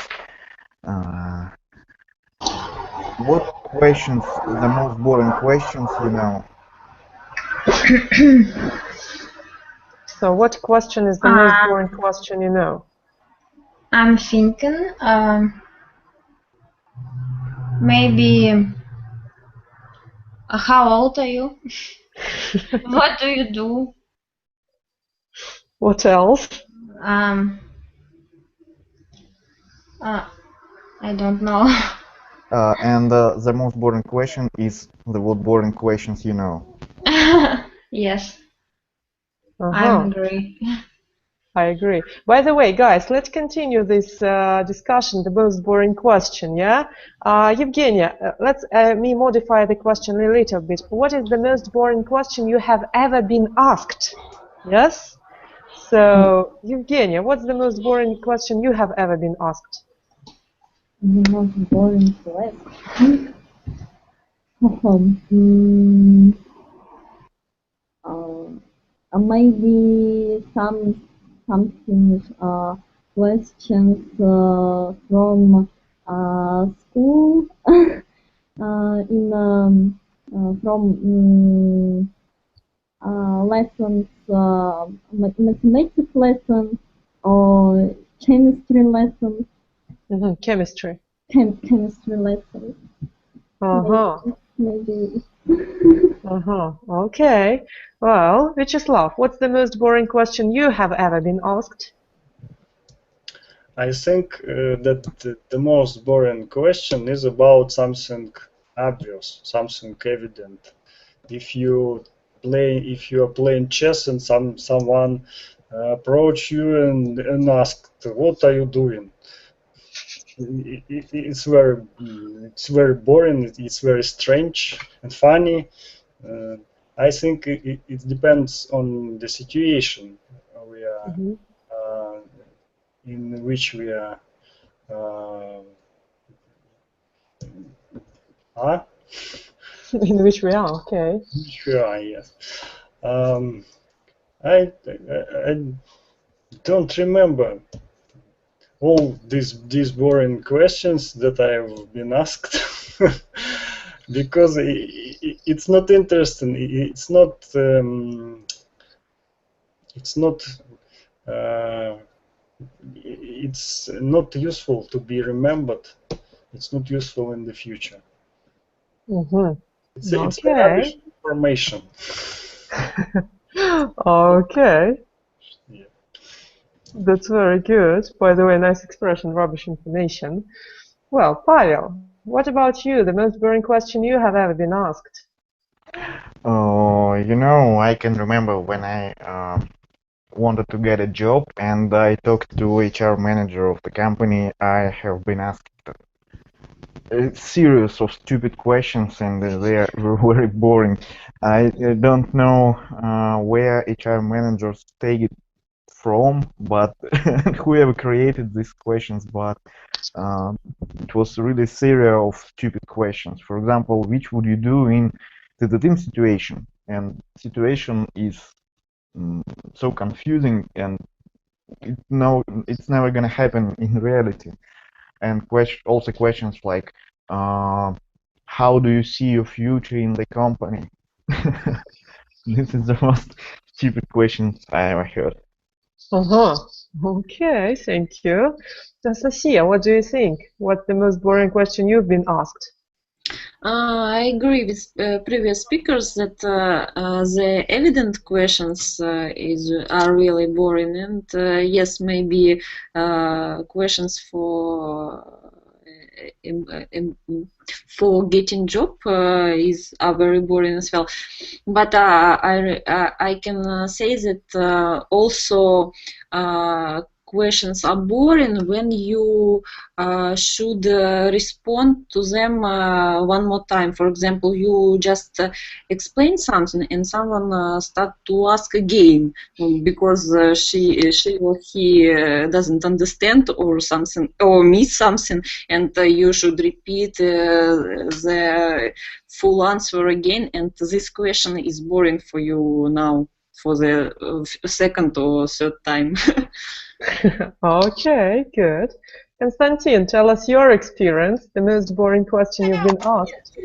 what questions, the most boring questions you know? So what question is the most boring question you know? I'm thinking maybe how old are you? What do you do? What else? I don't know. And the most boring question is the what boring questions you know. Yes, I Uh-huh. agree. I agree. By the way, guys, let's continue this discussion, the most boring question, yeah? Evgenia, let's me modify the question a little bit. What is the most boring question you have ever been asked? Yes? So, Evgenia, what's the most boring question you have ever been asked? The most boring question. Maybe something questions from school in from lessons, mathematics lessons or chemistry lessons. Chemistry. Chemistry lessons. Uh-huh. Maybe. Uh-huh. Okay. Well, Vyacheslav, what's the most boring question you have ever been asked? I think that the most boring question is about something obvious, something evident. If you are playing chess and someone approach you and asked, "What are you doing?" It's very boring. It's very strange and funny. I think it depends on the situation we are in which we are. Huh? In which we are, okay. Sure, yes. I don't remember all these boring questions that I've been asked because it's not interesting. Uh, it's not useful to be remembered. It's not useful in the future. It's rubbish information. Okay. Yeah. That's very good. By the way, nice expression, rubbish information. Well, Pavel, what about you? The most boring question you have ever been asked? You know, I can remember when I wanted to get a job and I talked to HR manager of the company. I have been asked a series of stupid questions, and they are very boring. I don't know where HR managers take it from, but whoever created these questions, but it was really a series of stupid questions. For example, which would you do in the team situation? and situation is so confusing, and it's never gonna happen in reality. And also questions like, how do you see your future in the company? This is the most stupid questions I ever heard. Okay, thank you. Anastasia, what do you think? What's the most boring question you've been asked? I agree with previous speakers that the evident questions are really boring, and yes, maybe questions for getting job are very boring as well. But I can say that also questions are boring when you should respond to them one more time. For example, you just explain something and someone start to ask again because she or he doesn't understand or something or miss something, and you should repeat the full answer again, and this question is boring for you now for the second or third time. Okay, good. Konstantin, tell us your experience, the most boring question you've been asked.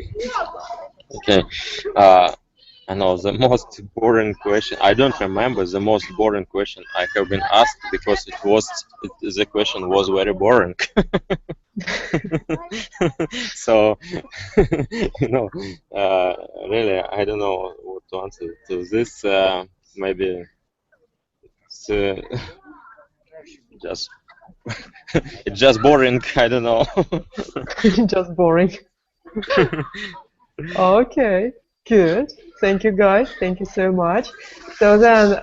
Okay. I know the most boring question. I don't remember the most boring question I have been asked because the question was very boring. So, really, I don't know what to answer to this. Maybe it's just it's just boring. I don't know. Just boring. Okay, good. Thank you, guys. Thank you so much. So then,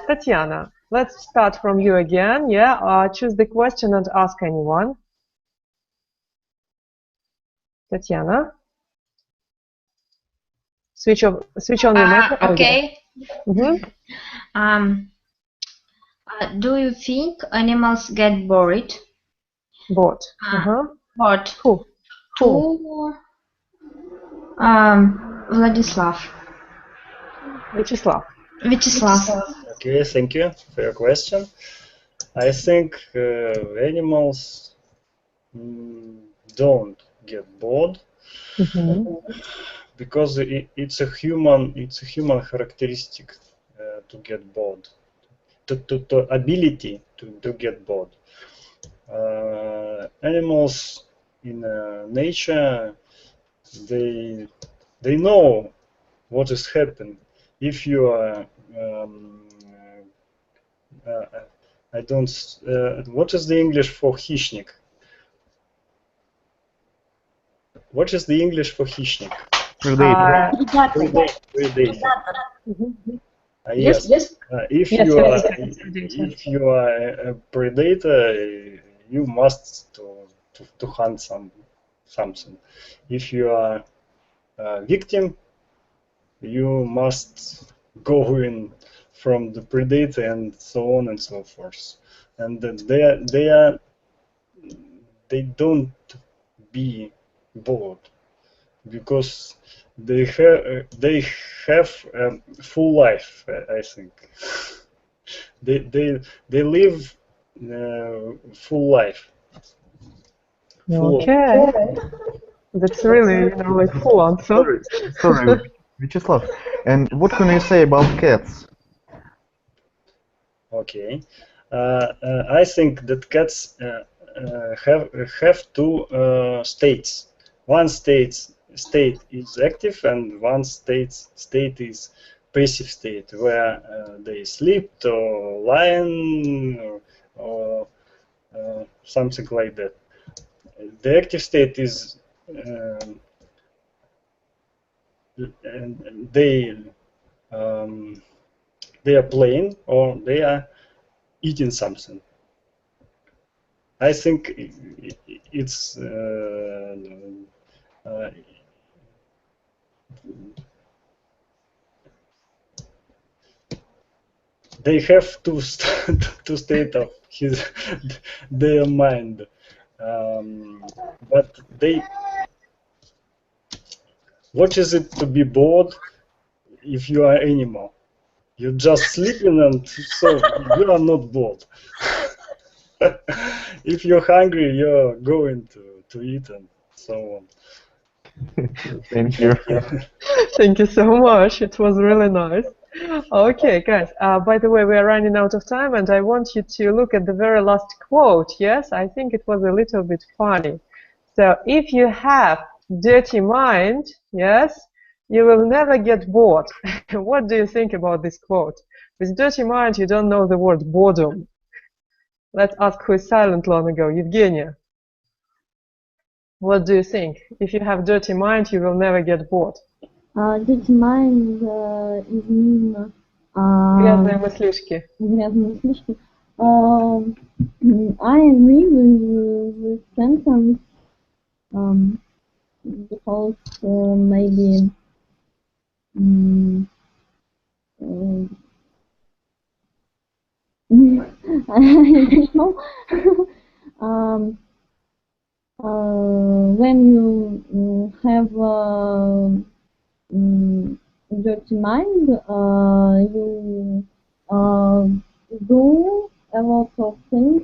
Tatiana, let's start from you again. Yeah, choose the question and ask anyone. Tatiana, switch on your microphone. Okay. Mm-hmm. Do you think animals get bored? Bored. Bored. Who? To Vyacheslav. Okay, thank you for your question. I think animals don't get bored because it's a human characteristic to get bored, to ability to get bored. Animals in nature, they know what is happening. If you are I don't. What is the English for хищник? What is the English for хищник? Predator. Predator. Yes. If you are a predator, you must to hunt something. If you are a victim, you must go in from the predator and so on and so forth. And they don't be bored because they have full life. I think they live full life. Okay, that's really like full answer. Sorry, Vyacheslav. And what can you say about cats? Okay, I think that cats have two states. One state is active, and one state is passive state, where they sleep or lying or something like that. The active state is they are playing or they are eating something. I think it's they have two state of their mind, but what is it to be bored? if you are animal. You're just sleeping, and so you are not bored. If you're hungry, you're going to eat and so on. Thank you. Thank you so much. It was really nice. Okay, guys. By the way, we are running out of time, and I want you to look at the very last quote. Yes, I think it was a little bit funny. So, if you have dirty mind, yes, you will never get bored. What do you think about this quote? With dirty mind, you don't know the word boredom. Let's ask who is silent long ago. Evgenia. What do you think? If you have dirty mind, you will never get bored. Dirty mind is mean Грязные мыслишки. грязные мыслишки. I agree with this sentence because maybe I don't know. When you have dirty mind, you do a lot of things.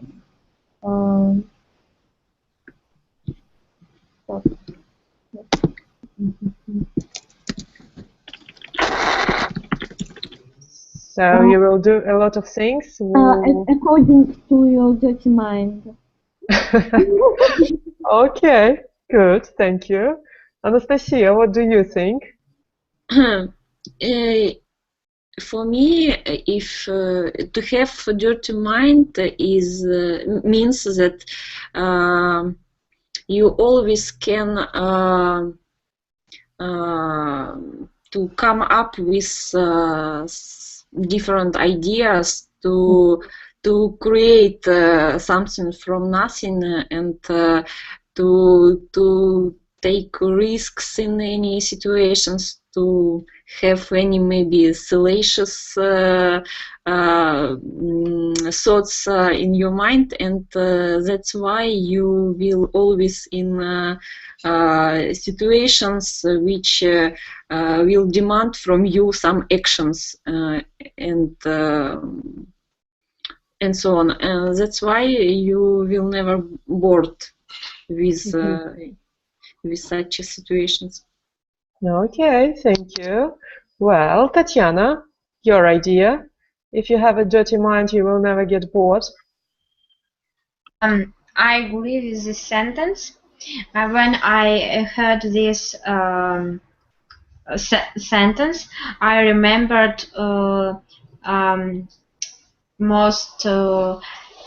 So you will do a lot of things. According to your dirty mind. Okay, good, thank you. Anastasia, what do you think? For me, if to have a dirty mind is means that you always can to come up with different ideas to create something from nothing and to take risks in any situations, to have any maybe salacious thoughts in your mind, and that's why you will always in situations which will demand from you some actions and so on. That's why you will never bored with such situations. Okay, thank you. Well, Tatiana, your idea. If you have a dirty mind, you will never get bored. I agree with this sentence. When I heard this sentence, I remembered most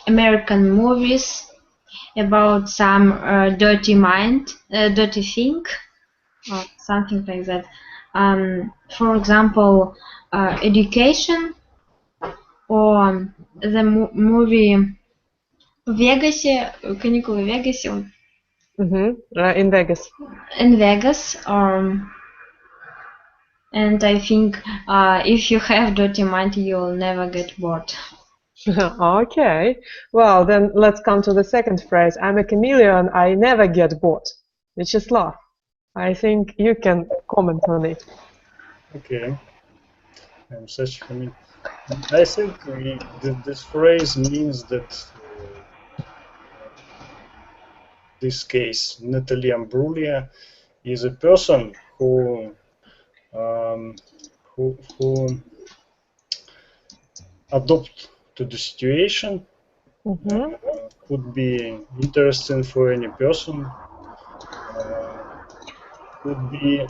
American movies about some dirty mind, dirty thing, or something like that. For example, education, or the movie Вегасе, каникулы в Вегасе. In Vegas. In Vegas, and I think if you have dirty mind, you'll never get bored. Okay, well then let's come to the second phrase. I'm a chameleon, I never get bored. Vyacheslav, I think you can comment on it. Okay, I'm such a chameleon. I think this phrase means that this case, Natalie Imbruglia is a person who adopt to the situation, could be interesting for any person, could be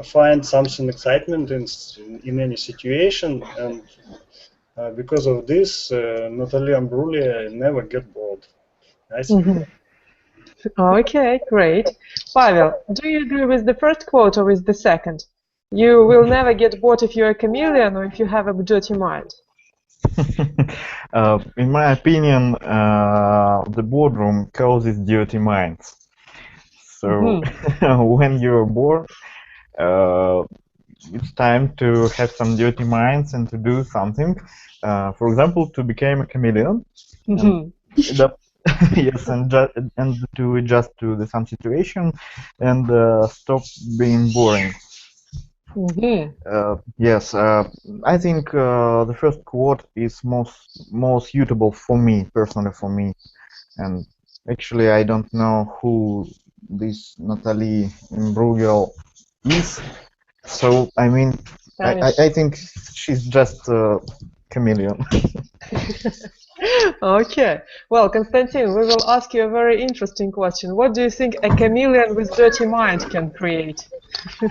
find something excitement in any situation, and because of this, Natalie Imbruglia never get bored. I think. Okay, great. Pavel, do you agree with the first quote or with the second? You will never get bored if you're a chameleon or if you have a dirty mind. In my opinion, the boredom causes dirty minds. So when you're bored, it's time to have some dirty minds and to do something. For example, to become a chameleon. Yes, and to adjust to some situation and stop being boring. Yes, I think the first quote is more suitable for me, personally for me. And actually, I don't know who this Natalie Imbrugel is. So, I mean, I think she's just a chameleon. Okay. Well, Konstantin, we will ask you a very interesting question. What do you think a chameleon with dirty mind can create?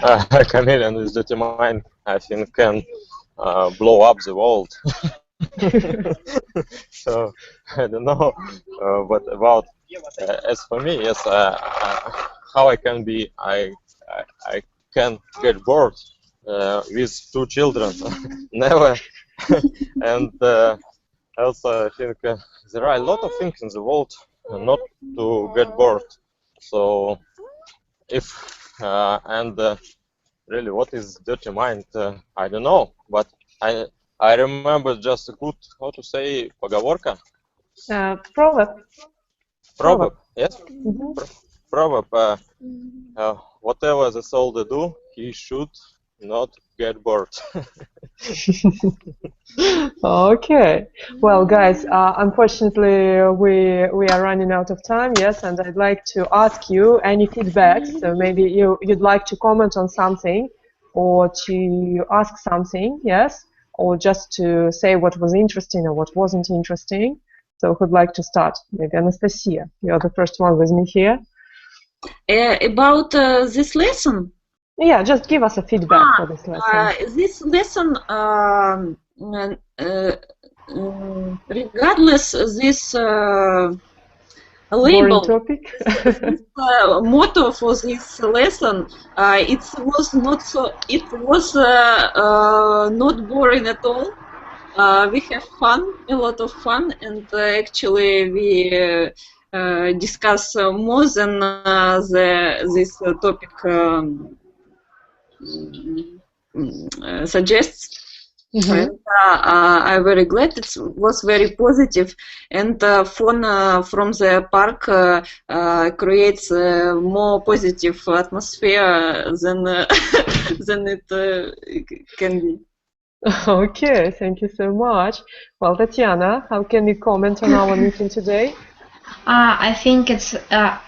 A chameleon with dirty mind, I think, can blow up the world. So I don't know, but about as for me, yes, how I can be, I can get bored with two children, never, and also I think there are a lot of things in the world not to get bored. So if and really, what is dirty mind? I don't know, but I remember just a good, how to say, поговорка? Proverb. Proverb, yes? Proverb. Whatever the soldier do, he should not get bored. Okay. Well, guys, unfortunately, we are running out of time. Yes, and I'd like to ask you any feedback. So maybe you'd like to comment on something, or to ask something. Yes, or just to say what was interesting or what wasn't interesting. So who'd like to start? Maybe Anastasia. You're the first one with me here. About this lesson. Yeah, just give us a feedback for this lesson. This lesson, regardless this label, topic. this motto for this lesson, it was not so. It was not boring at all. We have fun, a lot of fun, and actually we discuss more than this topic suggests. And I'm very glad it was very positive, and fun from the park creates more positive atmosphere than than it can be. Okay, thank you so much. Well, Tatiana, how can you comment on our meeting today? I think it's I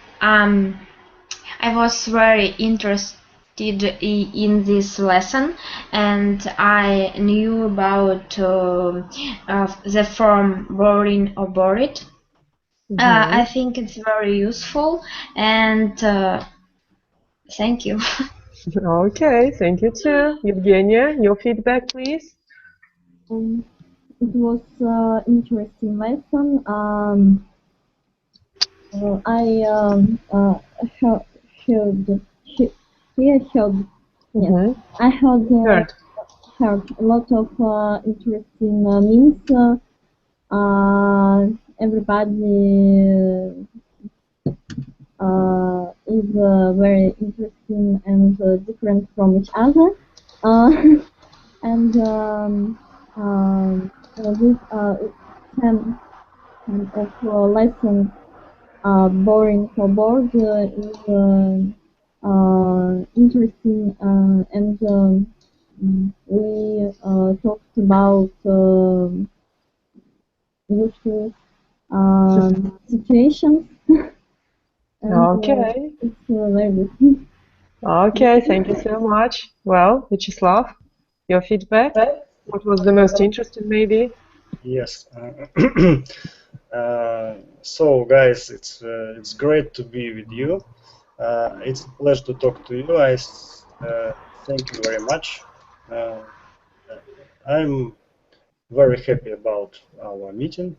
was very interested in this lesson, and I knew about the form boring or bored. I think it's very useful, and thank you. Okay, thank you too. Evgenia, your feedback, please. It was interesting lesson. I heard I heard a lot of interesting memes. Everybody is very interesting and different from each other. And this kind of lesson, boring for board, is interesting, and we talked about useful situations. Okay. It's very good. Okay, thank you so much. Well, Vyacheslav, your feedback? What was the most interesting, maybe? Yes. So, guys, it's great to be with you. It's a pleasure to talk to you. I thank you very much. I'm very happy about our meeting.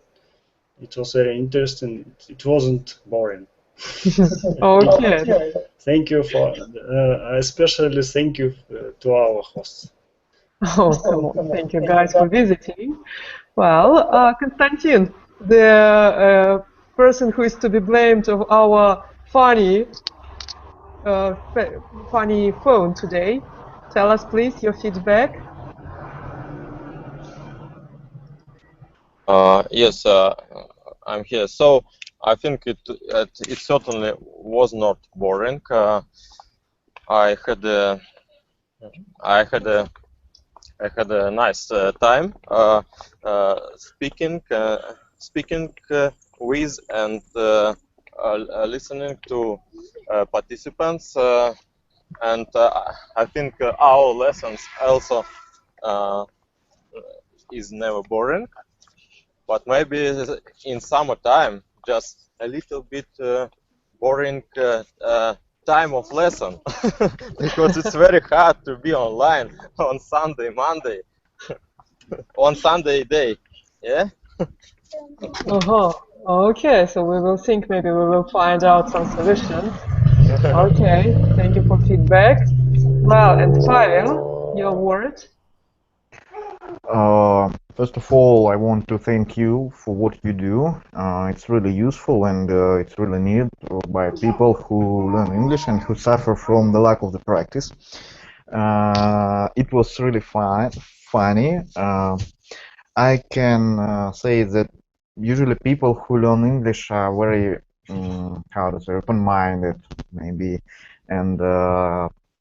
It was very interesting. It wasn't boring. Okay. Thank you for, especially thank you to our hosts. Oh, come on. Thank you guys for visiting. Well, Konstantin, the person who is to be blamed of our funny phone today, tell us please your feedback. Yes, I'm here. So I think it certainly was not boring. I had I had a nice time speaking with and listening to participants, and I think our lessons also is never boring, but maybe in summertime just a little bit boring time of lesson because it's very hard to be online on Sunday, Monday, on Sunday day. Yeah. Uh-huh. Okay, so we will think, maybe we will find out some solutions. Okay, thank you for feedback. Well, and Pavel, your word. First of all, I want to thank you for what you do. It's really useful and it's really needed by people who learn English and who suffer from the lack of the practice. It was really funny. I can say that usually people who learn English are very, how to say, open-minded, maybe, and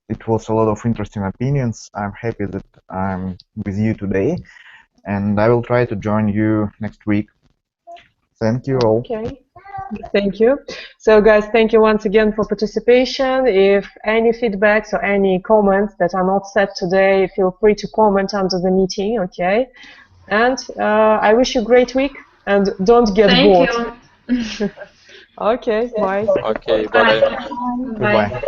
it was a lot of interesting opinions. I'm happy that I'm with you today, and I will try to join you next week. Thank you all. Okay, thank you. So guys, thank you once again for participation. If any feedbacks or any comments that are not said today, feel free to comment under the meeting, okay? And I wish you a great week, and don't get bored. Thank you. Okay, bye. Okay. Bye. Bye. Goodbye.